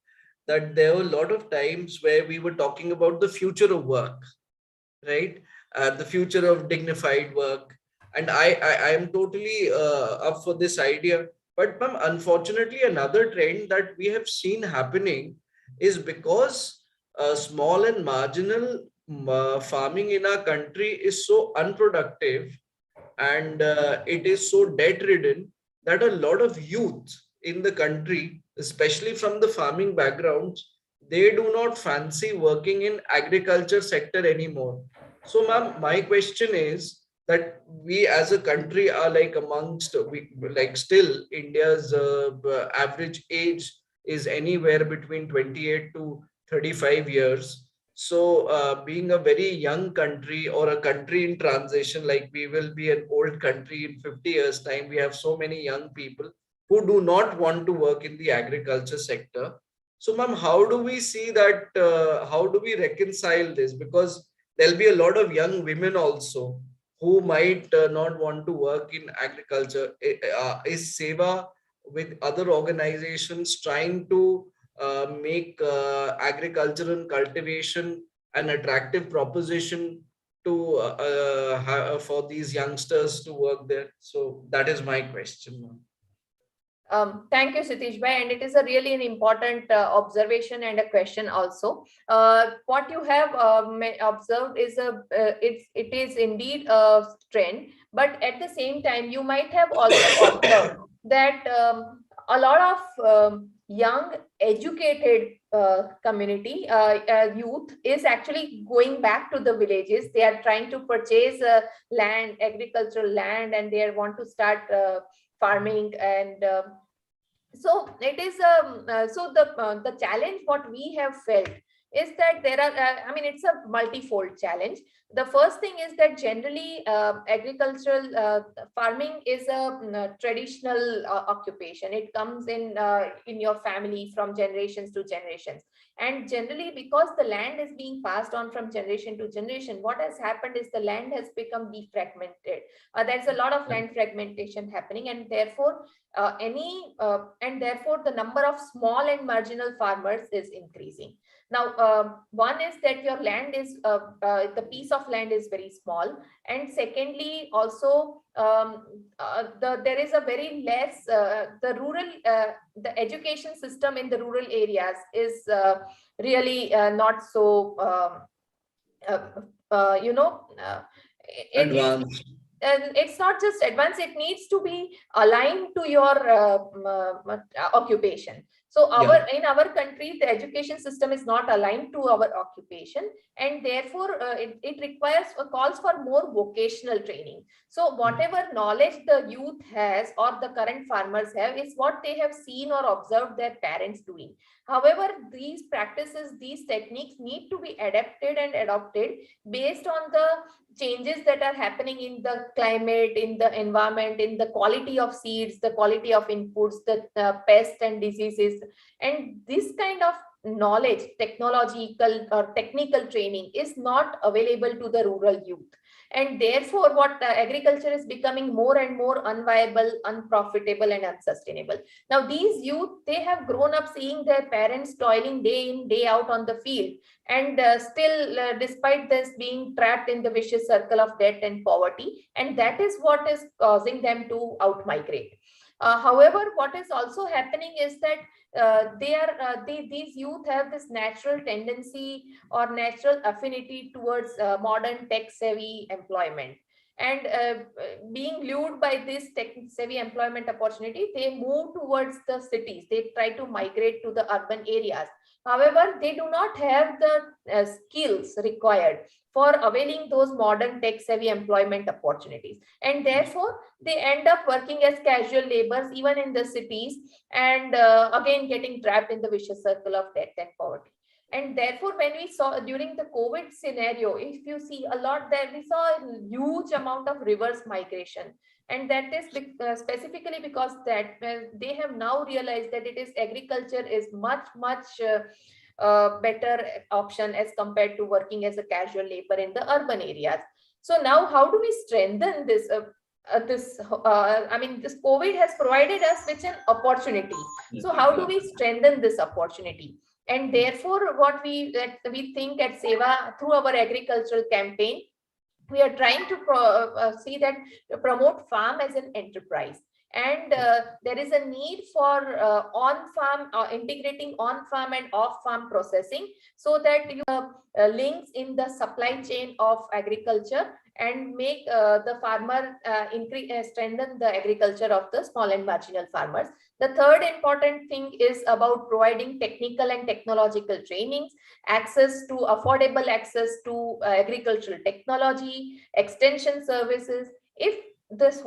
that there were a lot of times where we were talking about the future of work, right? The future of dignified work. And I am totally up for this idea. But ma'am, unfortunately, another trend that we have seen happening is because small and marginal farming in our country is so unproductive, and it is so debt ridden, that a lot of youth in the country, especially from the farming backgrounds, they do not fancy working in agriculture sector anymore. So ma'am, my question is that we as a country are like amongst, we like still India's average age is anywhere between 28 to 35 years. So, being a very young country or a country in transition, like we will be an old country in 50 years' time, we have so many young people who do not want to work in the agriculture sector. So, ma'am, how do we see that? How do we reconcile this? Because there'll be a lot of young women also who might not want to work in agriculture. Is Seva with other organizations trying to make agriculture and cultivation an attractive proposition to for these youngsters to work there? So that is my question.
Thank you, Sitish Bhai, and it is a really an important observation and a question also. What you have observed is it is indeed a trend, but at the same time, you might have also observed that a lot of young, educated community, youth is actually going back to the villages. They are trying to purchase land, agricultural land, and they want to start farming. And so it is so the challenge what we have felt is that there are I mean, it's a multifold challenge. The first thing is that generally agricultural farming is a traditional occupation. It comes in your family from generations to generations, and generally because the land is being passed on from generation to generation, what has happened is the land has become defragmented. There's a lot of land fragmentation happening, and therefore therefore the number of small and marginal farmers is increasing. Now, one is that your land is the piece of land is very small, and secondly, also there is a very less the rural the education system in the rural areas is really not so
Advanced.
and it's not just advanced, it needs to be aligned to your occupation. So in our country, the education system is not aligned to our occupation, and therefore it requires calls for more vocational training. So whatever knowledge the youth has or the current farmers have is what they have seen or observed their parents doing. However, these practices, these techniques need to be adapted and adopted based on the changes that are happening in the climate, in the environment, in the quality of seeds, the quality of inputs, the pests and diseases. And this kind of knowledge, technological or technical training is not available to the rural youth. And therefore, what agriculture is becoming more and more unviable, unprofitable, and unsustainable. Now, these youth, they have grown up seeing their parents toiling day in, day out on the field, and still, despite this, being trapped in the vicious circle of debt and poverty, and that is what is causing them to out-migrate. However, what is also happening is that these youth have this natural tendency or natural affinity towards modern tech-savvy employment. And being lured by this tech-savvy employment opportunity, they move towards the cities. They try to migrate to the urban areas. However, they do not have the skills required for availing those modern tech-savvy employment opportunities. And therefore, they end up working as casual laborers even in the cities, and again getting trapped in the vicious circle of debt and poverty. And therefore, when we saw during the COVID scenario, if you see a lot there, we saw a huge amount of reverse migration. And that is specifically because that they have now realized that it is agriculture is much better option as compared to working as a casual labor in the urban areas. So now, how do we strengthen this? This COVID has provided us with an opportunity. So how do we strengthen this opportunity? And therefore, what we think at SEWA through our agricultural campaign, we are trying to see that promote farm as an enterprise. And there is a need for on-farm, integrating on-farm and off-farm processing, so that you links in the supply chain of agriculture and make the farmer strengthen the agriculture of the small and marginal farmers. The third important thing is about providing technical and technological trainings, affordable access to agricultural technology, extension services. If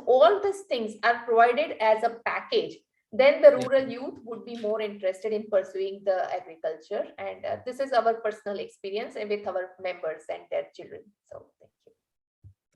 all these things are provided as a package, then the rural youth would be more interested in pursuing the agriculture. And this is our personal experience with our members and their children. So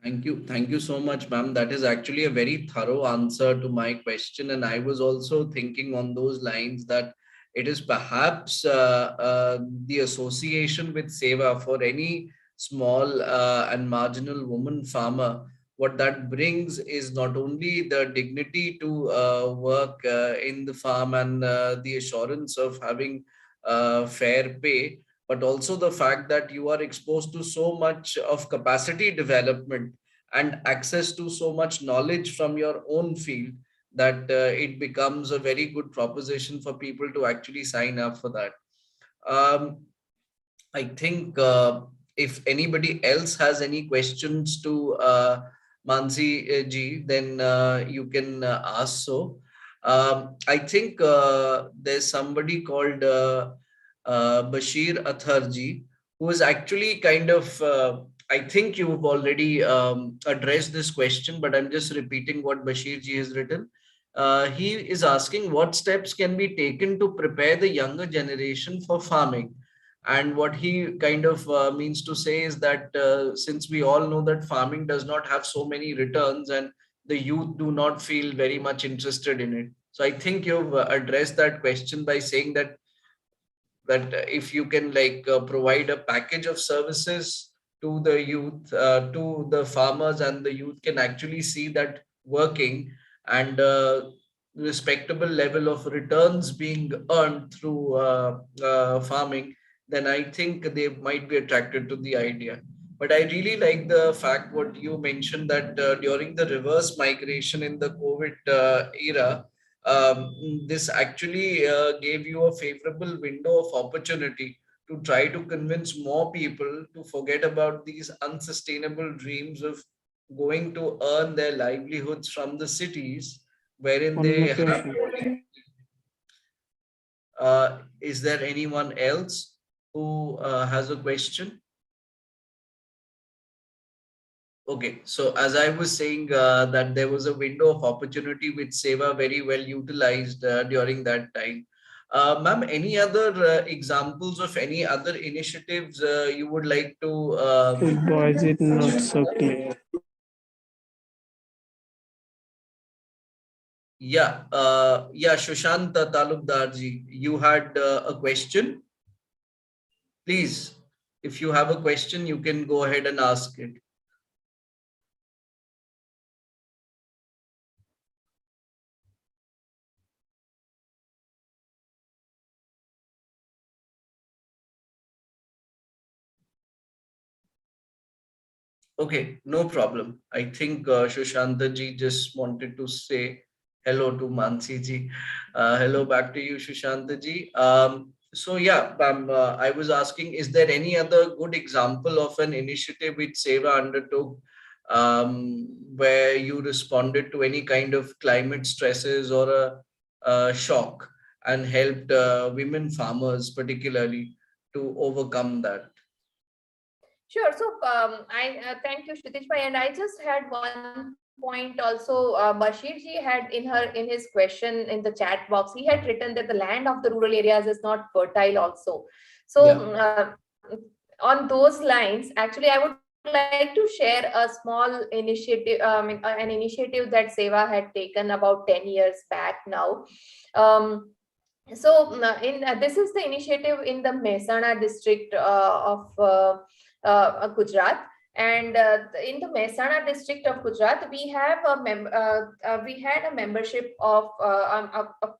thank you.
Thank you so much, ma'am. That is actually a very thorough answer to my question. And I was also thinking on those lines that it is perhaps the association with SEWA for any small and marginal woman farmer. What that brings is not only the dignity to work in the farm and the assurance of having fair pay, but also the fact that you are exposed to so much of capacity development and access to so much knowledge from your own field that it becomes a very good proposition for people to actually sign up for that. I think if anybody else has any questions to Mansi ji, then you can ask so. I think there's somebody called Bashir Atharji, who is actually kind of, I think you've already addressed this question, but I'm just repeating what Bashir ji has written. He is asking what steps can be taken to prepare the younger generation for farming. And what he kind of means to say is that since we all know that farming does not have so many returns and the youth do not feel very much interested in it. So I think you've addressed that question by saying that if you can provide a package of services to the youth, to the farmers, and the youth can actually see that working and respectable level of returns being earned through farming, then I think they might be attracted to the idea. But I really like the fact what you mentioned that during the reverse migration in the COVID era, this actually gave you a favorable window of opportunity to try to convince more people to forget about these unsustainable dreams of going to earn their livelihoods from the cities wherein they have. Is there anyone else who has a question? Okay, so as I was saying that there was a window of opportunity which SEWA very well utilized during that time. Ma'am, any other examples of any other initiatives you would like to?
Why is it not so clear?
Yeah, Shushant Talukdarji, you had a question. Please, if you have a question, you can go ahead and ask it. Okay, no problem. I think Shushanta ji just wanted to say hello to Mansi ji. Hello back to you, Shushanta ji. So yeah, I was asking, is there any other good example of an initiative which Seva undertook, where you responded to any kind of climate stresses or a shock and helped women farmers particularly to overcome that?
Sure. So I thank you, Kshitij bhai. And I just had one point also. Bashir ji had in his question in the chat box, he had written that the land of the rural areas is not fertile also. So
Yeah.
on those lines, actually, I would like to share a small initiative, an initiative that Seva had taken about 10 years back now. This is the initiative in the Mehsana district of Gujarat. And in the Mehsana district of Gujarat, we have we had a membership of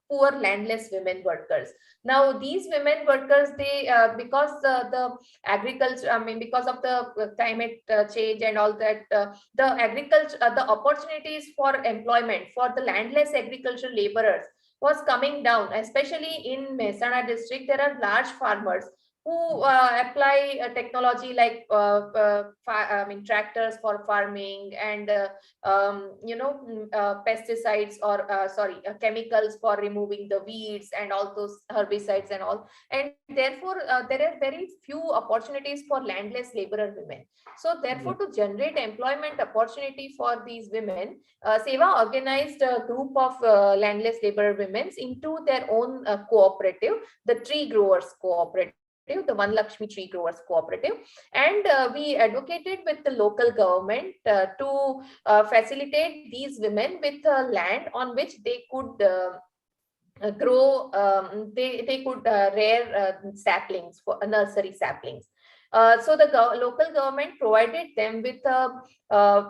poor landless women workers. Now, these women workers, they because the agriculture, because of the climate change and all that, the agriculture, the opportunities for employment for the landless agricultural laborers was coming down, especially in Mehsana district. There are large farmers who apply technology like tractors for farming and pesticides or chemicals for removing the weeds and all those herbicides and all. And therefore, there are very few opportunities for landless laborer women. So therefore, to generate employment opportunity for these women, Seva organized a group of landless laborer women into their own cooperative, the Tree Growers Cooperative, the One Lakshmi Tree Growers Cooperative. And we advocated with the local government to facilitate these women with land on which they could grow, they could rear saplings, for nursery saplings. So the local government provided them with a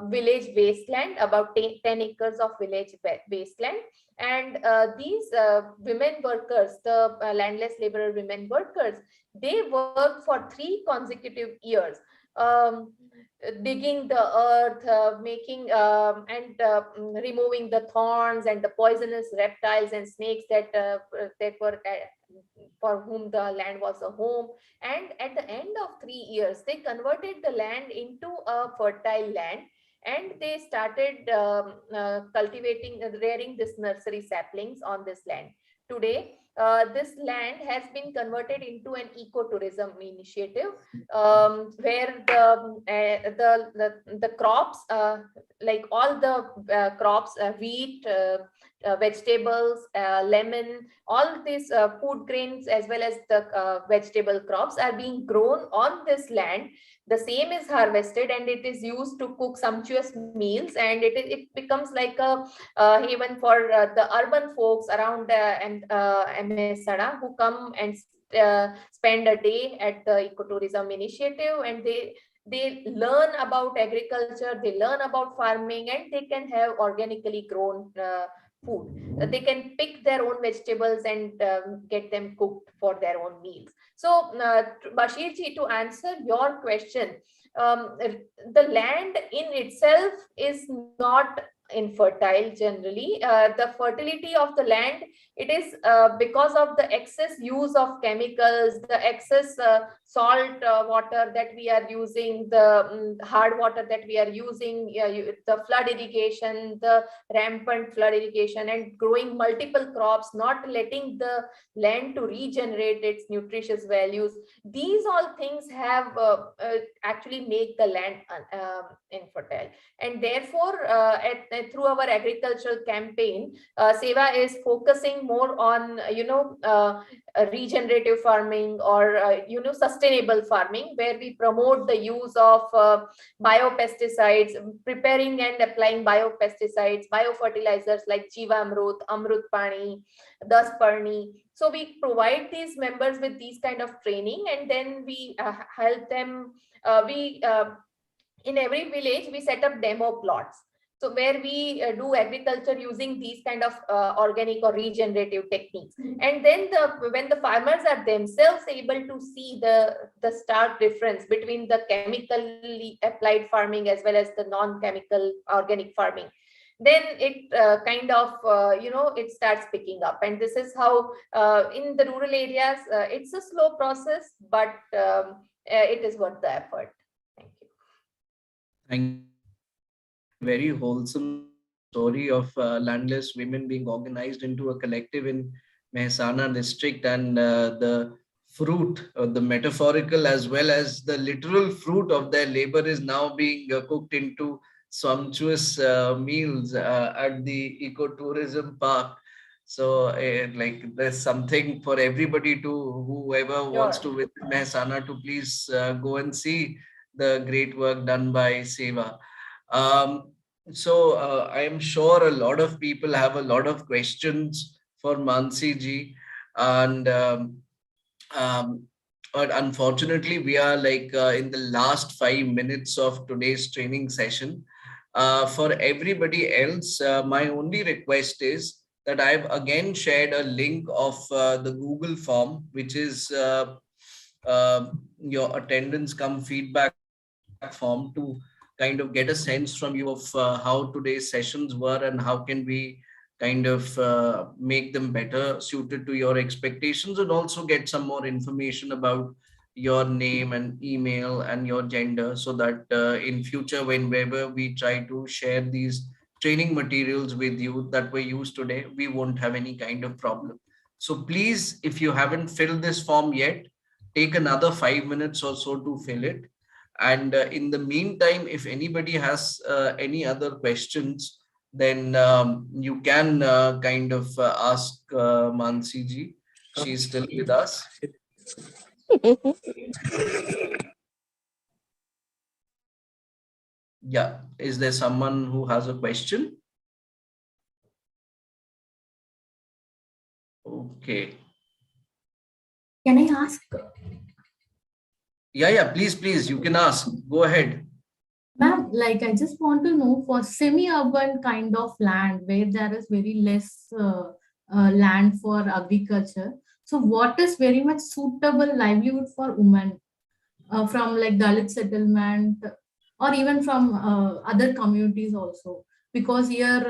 village wasteland, about 10 acres of village wasteland. And these women workers, the landless laborer women workers, they worked for 3 consecutive years, digging the earth, making and removing the thorns and the poisonous reptiles and snakes that were for whom the land was a home. And at the end of 3 years, they converted the land into a fertile land, and they started cultivating, rearing this nursery saplings on this land. Today, this land has been converted into an ecotourism initiative, where the crops, like all the crops, wheat, vegetables, lemon, all these food grains as well as the vegetable crops are being grown on this land. The same is harvested and it is used to cook sumptuous meals, and it becomes like a haven for the urban folks around Mehsana, who come and spend a day at the ecotourism initiative, and they learn about agriculture, they learn about farming, and they can have organically grown food. They can pick their own vegetables and get them cooked for their own meals. So, Bashir ji, to answer your question, the land in itself is not infertile generally. The fertility of the land, it is because of the excess use of chemicals, the excess salt water that we are using, the hard water that we are using, the flood irrigation, the rampant flood irrigation, and growing multiple crops, not letting the land to regenerate its nutritious values. These all things have actually make the land infertile. And therefore, through our agricultural campaign, Seva is focusing more on regenerative farming, or sustainable farming, where we promote the use of biopesticides, preparing and applying biopesticides, biofertilizers like Jivamrut, Amrut Pani, Das Parni. So we provide these members with these kind of training, and then we help them. In every village, we set up demo plots. So where we do agriculture using these kind of organic or regenerative techniques. And then when the farmers are themselves able to see the stark difference between the chemically applied farming as well as the non-chemical organic farming, then it kind of, it starts picking up. And this is how in the rural areas, it's a slow process, but it is worth the effort. Thank you.
Thank you. Very wholesome story of landless women being organized into a collective in Mehsana district, and the fruit, the metaphorical as well as the literal fruit of their labor is now being cooked into sumptuous meals at the ecotourism park. So like there's something for everybody to, whoever wants to visit Mehsana, to please go and see the great work done by Seva. I am sure a lot of people have a lot of questions for Mansi ji, and but unfortunately, we are like in the last 5 minutes of today's training session. For everybody else, my only request is that I've again shared a link of the Google form, which is your attendance come feedback form, to kind of get a sense from you of how today's sessions were and how can we kind of make them better suited to your expectations, and also get some more information about your name and email and your gender, so that in future, whenever we try to share these training materials with you that were used today, we won't have any kind of problem. So please, if you haven't filled this form yet, take another 5 minutes or so to fill it. And in the meantime, if anybody has any other questions, then you can kind of ask Mansi ji. She's still with us. Yeah. Is there someone who has a question? Okay.
Can I ask?
Yeah, please, you can ask. Go ahead.
Ma'am, like I just want to know, for semi-urban kind of land where there is very less land for agriculture, so what is very much suitable livelihood for women from like Dalit settlement or even from other communities also? Because here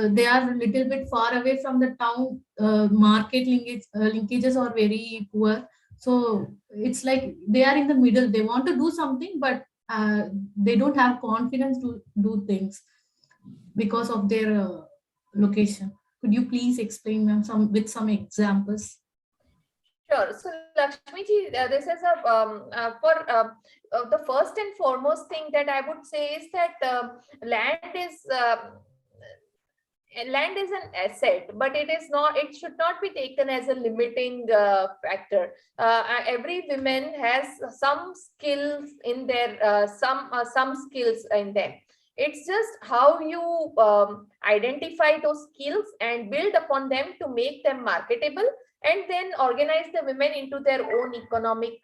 they are a little bit far away from the town, market linkages are very poor. So it's like they are in the middle. They want to do something, but they don't have confidence to do things because of their location. Could you please explain, ma'am, with some examples?
Sure. So Lakshmi ji, this is the first and foremost thing that I would say is that land is an asset, but it is not. It should not be taken as a limiting factor. Every woman has some skills in their some skills in them. It's just how you identify those skills and build upon them to make them marketable, and then organize the women into their own economic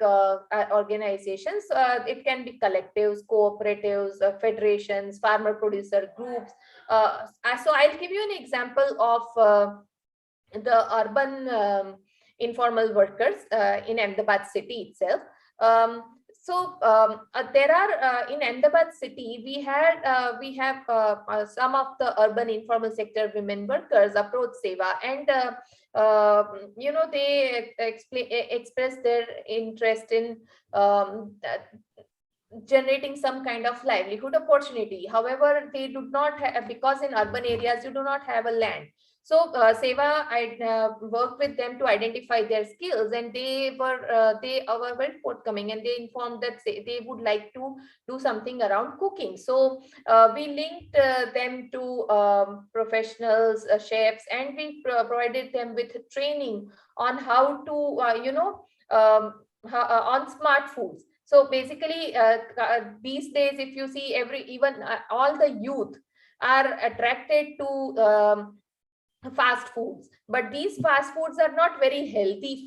organizations. It can be collectives, cooperatives, federations, farmer producer groups. So I'll give you an example of the urban informal workers in Ahmedabad city itself. There are in Ahmedabad city, we have some of the urban informal sector women workers approach Seva, and they express their interest in generating some kind of livelihood opportunity. However, they do not have, because in urban areas you do not have a land. So Seva, I worked with them to identify their skills, and they were very forthcoming, and they informed that they would like to do something around cooking. So we linked them to professionals, chefs, and we provided them with training on how to on smart foods. So basically, these days, if you see all the youth are attracted to fast foods, but these fast foods are not very healthy.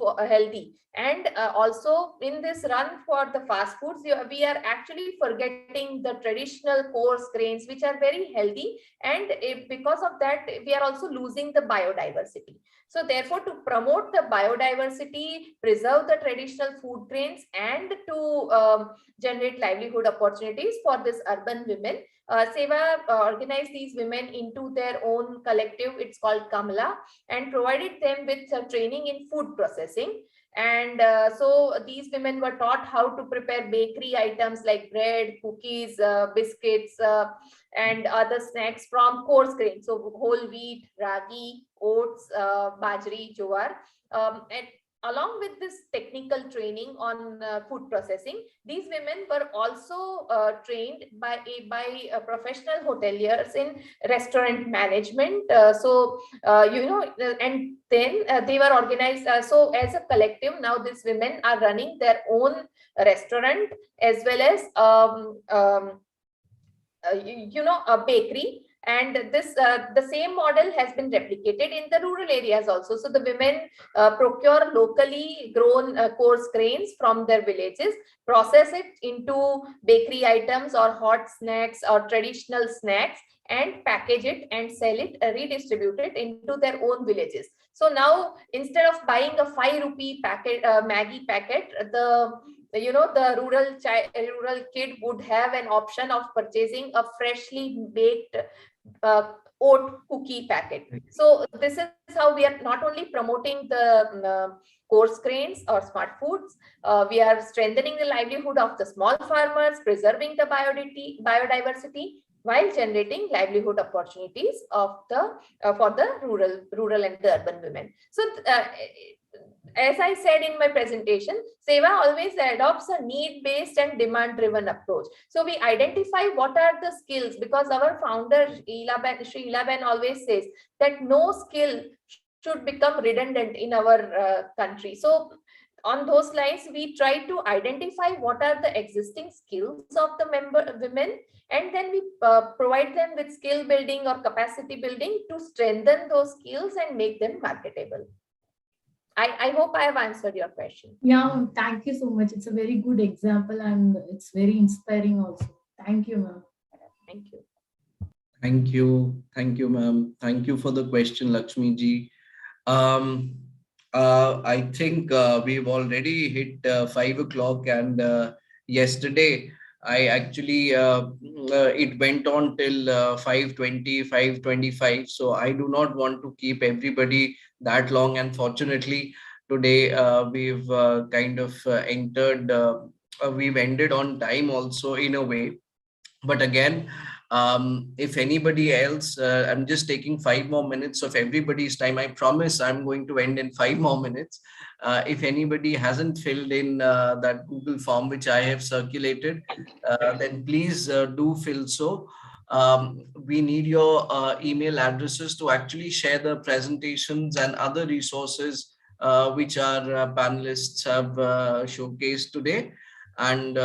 And also in this run for the fast foods, we are actually forgetting the traditional coarse grains, which are very healthy. And because of that, we are also losing the biodiversity. So therefore, to promote the biodiversity, preserve the traditional food grains, and to generate livelihood opportunities for this urban women, Seva organized these women into their own collective. It's called Kamala, and provided them with training in food processing. And so these women were taught how to prepare bakery items like bread, cookies, biscuits, and other snacks from coarse grains. So whole wheat, ragi, oats, bajri, jowar. And along with this technical training on food processing, these women were also trained by professional hoteliers in restaurant management. And then they were organized. So as a collective, now these women are running their own restaurant, as well as a bakery. And this the same model has been replicated in the rural areas also. So the women procure locally grown coarse grains from their villages, process it into bakery items or hot snacks or traditional snacks, and package it and sell it, redistribute it into their own villages. So now, instead of buying a 5 rupee packet, Maggie packet, the rural kid would have an option of purchasing a freshly baked oat cookie packet. So this is how we are not only promoting the coarse grains or smart foods, we are strengthening the livelihood of the small farmers, preserving the biodiversity, while generating livelihood opportunities of the for the rural and the urban women. So as I said in my presentation, Seva always adopts a need-based and demand-driven approach. So we identify what are the skills, because our founder, Sri Ilaben, always says that no skill should become redundant in our country. So on those lines, we try to identify what are the existing skills of the women, and then we provide them with skill building or capacity building to strengthen those skills and make them marketable. I hope I have answered your question.
Yeah, thank you so much. It's a very good example and it's very inspiring also. Thank you, ma'am.
Thank you.
Thank you. Thank you, ma'am. Thank you for the question, Lakshmi ji. I think we've already hit 5 o'clock, and yesterday I actually it went on till 5:20, 5:25. So I do not want to keep everybody that long. And fortunately, today we've kind of we've ended on time also in a way. But again, if anybody else, I'm just taking 5 more minutes of everybody's time. I promise I'm going to end in 5 more minutes. If anybody hasn't filled in that Google form which I have circulated, then please do fill so. We need your email addresses to actually share the presentations and other resources which our panelists have showcased today. And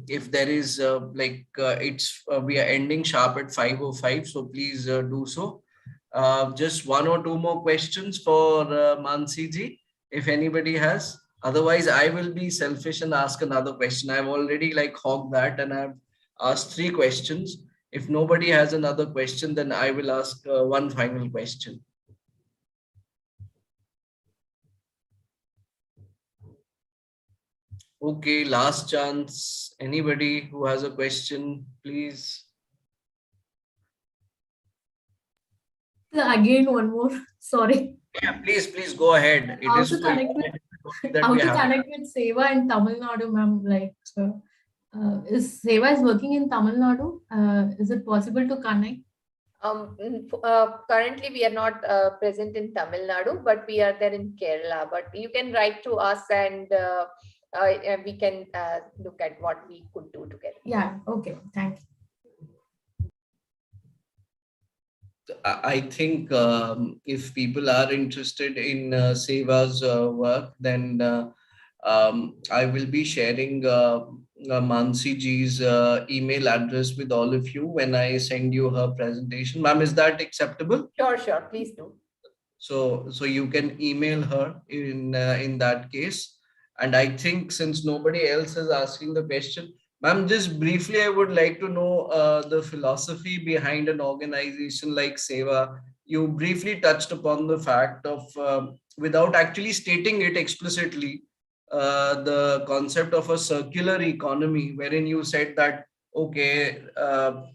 if there is we are ending sharp at 5:05, so please do so. Just 1 or 2 more questions for Mansi ji, if anybody has. Otherwise, I will be selfish and ask another question. I've already hogged that, and I've asked 3 questions. If nobody has another question, then I will ask one final question. Okay, last chance. Anybody who has a question, please.
Again, one more. Sorry.
Yeah, please go ahead. It
How
is
to connect with Seva in Tamil Nadu, ma'am? Is Seva is working in Tamil Nadu? Is it possible to connect?
Currently, we are not present in Tamil Nadu, but we are there in Kerala. But you can write to us, and we can look at what we could do together.
Yeah, okay, thank you.
I think if people are interested in Seva's work, then I will be sharing Mansi ji's email address with all of you when I send you her presentation. Ma'am, is that acceptable?
Sure, please do.
So you can email her in that case. And I think since nobody else is asking the question, ma'am, just briefly, I would like to know the philosophy behind an organization like Seva. You briefly touched upon the fact of, without actually stating it explicitly, the concept of a circular economy, wherein you said that, okay,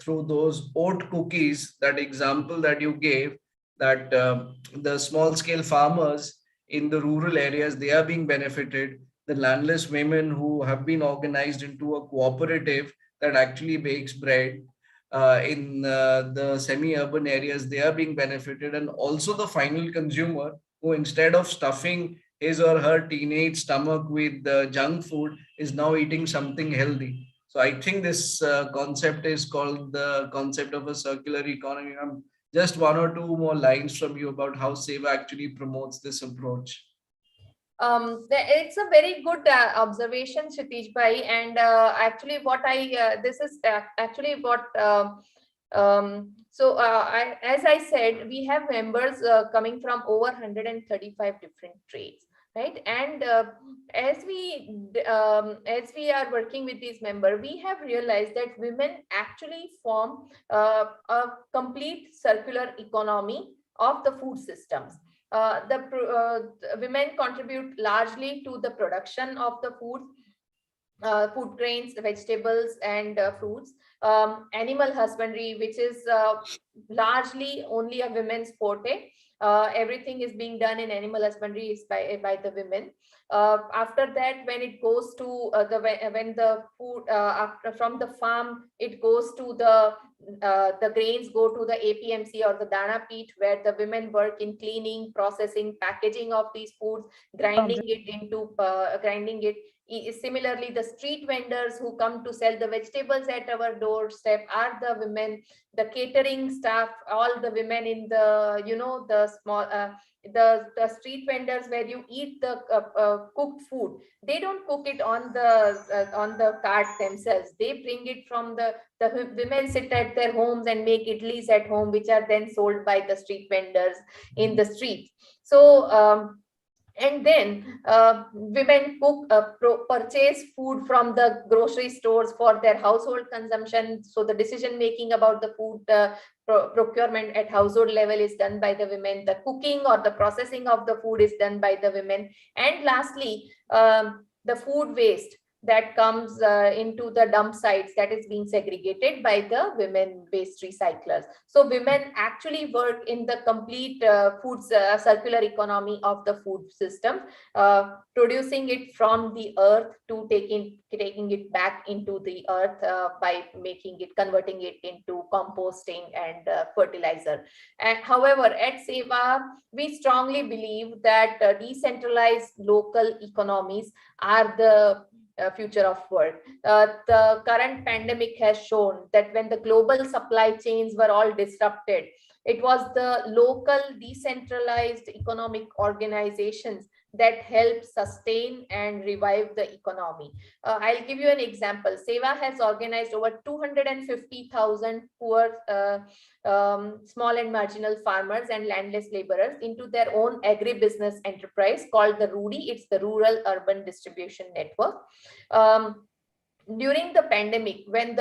through those oat cookies, that example that you gave, that the small scale farmers in the rural areas, they are being benefited. The landless women who have been organized into a cooperative that actually bakes bread in the semi-urban areas, they are being benefited. And also the final consumer, who instead of stuffing his or her teenage stomach with junk food, is now eating something healthy. So I think this concept is called the concept of a circular economy. Just one or two more lines from you about how Seva actually promotes this approach.
It's a very good observation, Kshitij Bhai, and actually what this is actually what as I said, we have members coming from over 135 different trades, right? And as we are working with these members, we have realized that women actually form a complete circular economy of the food systems. The women contribute largely to the production of the food grains, vegetables, and fruits. Animal husbandry, which is largely only a women's forte. Everything is being done in animal husbandry is by the women. After that, when it goes to when the food from the farm, it goes to the grains go to the APMC or the Dana Peeth, where the women work in cleaning, processing, packaging of these foods, grinding it. Similarly, the street vendors who come to sell the vegetables at our doorstep are the women. The catering staff, all the women in the the small the street vendors where you eat the cooked food. They don't cook it on the cart themselves. They bring it from the women sit at their homes and make idlis at home, which are then sold by the street vendors in the street. So and then women purchase food from the grocery stores for their household consumption. So the decision making about the food procurement at household level is done by the women. The cooking or the processing of the food is done by the women. And lastly, the food waste that comes into the dump sites, that is being segregated by the women waste recyclers. So women actually work in the complete food circular economy of the food system, producing it from the earth to taking it back into the earth by converting it into composting and fertilizer. And however, at Seva, we strongly believe that decentralized local economies are the future of work. The current pandemic has shown that when the global supply chains were all disrupted, it was the local decentralized economic organizations that help sustain and revive the economy. I'll give you an example. Seva has organized over 250,000 poor small and marginal farmers and landless laborers into their own agribusiness enterprise called the RUDI. It's the Rural Urban Distribution Network. During the pandemic, when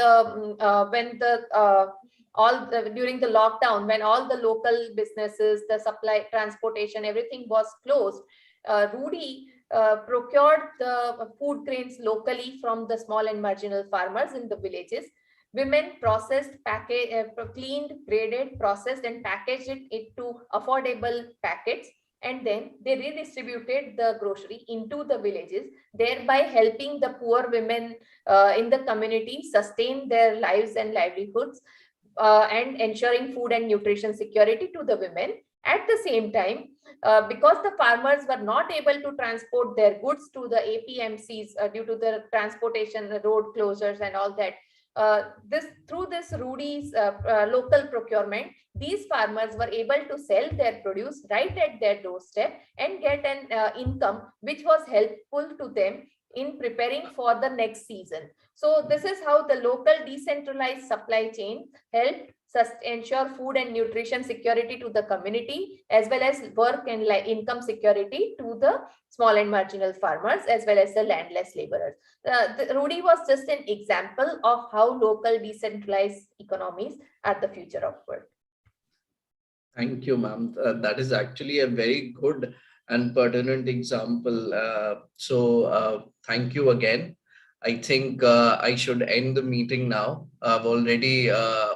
during the lockdown, when all the local businesses, the supply, transportation, everything was closed, RUDI procured the food grains locally from the small and marginal farmers in the villages. Women processed, cleaned, graded, processed, and packaged it into affordable packets. And then they redistributed the grocery into the villages, thereby helping the poor women in the community sustain their lives and livelihoods, and ensuring food and nutrition security to the women. At the same time, because the farmers were not able to transport their goods to the APMCs due to the transportation, the road closures and all that, through this RUDI's local procurement, these farmers were able to sell their produce right at their doorstep and get an income which was helpful to them in preparing for the next season. So this is how the local decentralized supply chain helped ensure food and nutrition security to the community, as well as work and income security to the small and marginal farmers, as well as the landless laborers. Rudy was just an example of how local decentralized economies are the future of work.
Thank you, ma'am. That is actually a very good and pertinent example. Thank you again. I think I should end the meeting now. I've already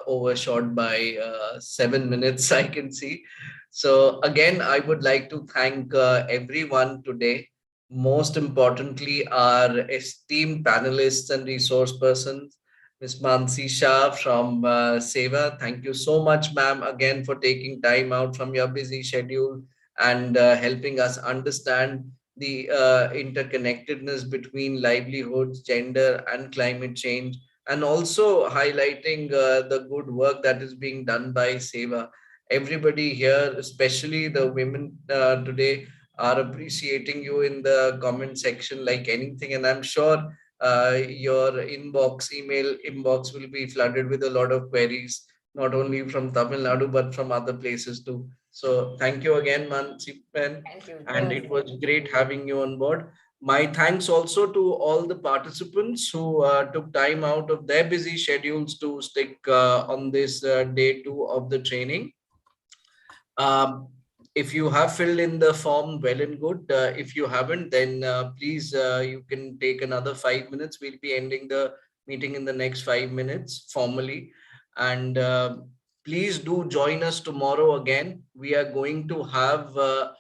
overshot by 7 minutes, I can see. So again, I would like to thank everyone today. Most importantly, our esteemed panelists and resource persons. Ms. Mansi Shah from Seva. Thank you so much, ma'am, again for taking time out from your busy schedule and helping us understand the interconnectedness between livelihoods, gender, and climate change, and also highlighting the good work that is being done by Seva. Everybody here, especially the women today, are appreciating you in the comment section like anything, and I'm sure your email inbox will be flooded with a lot of queries, not only from Tamil Nadu, but from other places too. So thank you again, Mansipan.
Thank you.
And it was great having you on board. My thanks also to all the participants who took time out of their busy schedules to stick on this day 2 of the training. If you have filled in the form, well and good. If you haven't, then please, you can take another 5 minutes. We'll be ending the meeting in the next 5 minutes formally. And please do join us tomorrow again. We are going to have a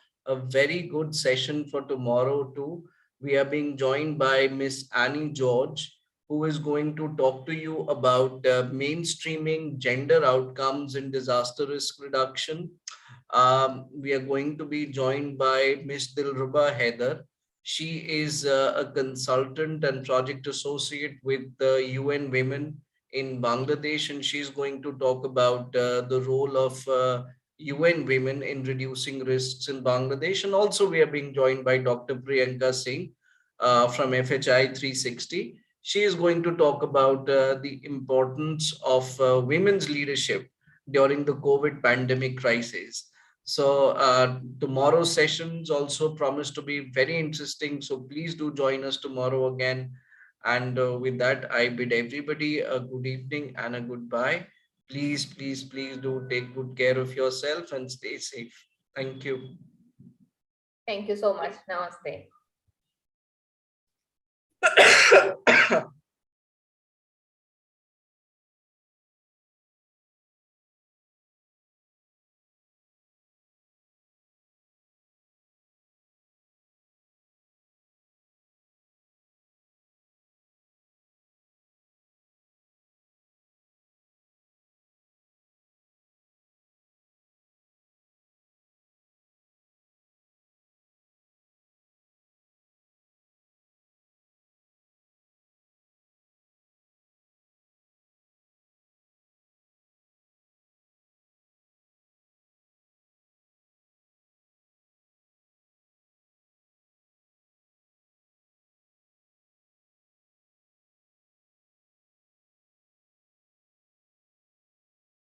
very good session for tomorrow too. We are being joined by Miss Annie George, who is going to talk to you about mainstreaming gender outcomes in disaster risk reduction. We are going to be joined by Ms. Dilruba Haider. She is a consultant and project associate with the UN Women in Bangladesh, and she's going to talk about the role of UN Women in reducing risks in Bangladesh. And also we are being joined by Dr. Priyanka Singh from FHI 360. She is going to talk about the importance of women's leadership during the COVID pandemic crisis. So tomorrow's sessions also promise to be very interesting. So please do join us tomorrow again. And with that, I bid everybody a good evening and a goodbye. Please, please, please do take good care of yourself and stay safe. Thank you.
Thank you so much. Namaste.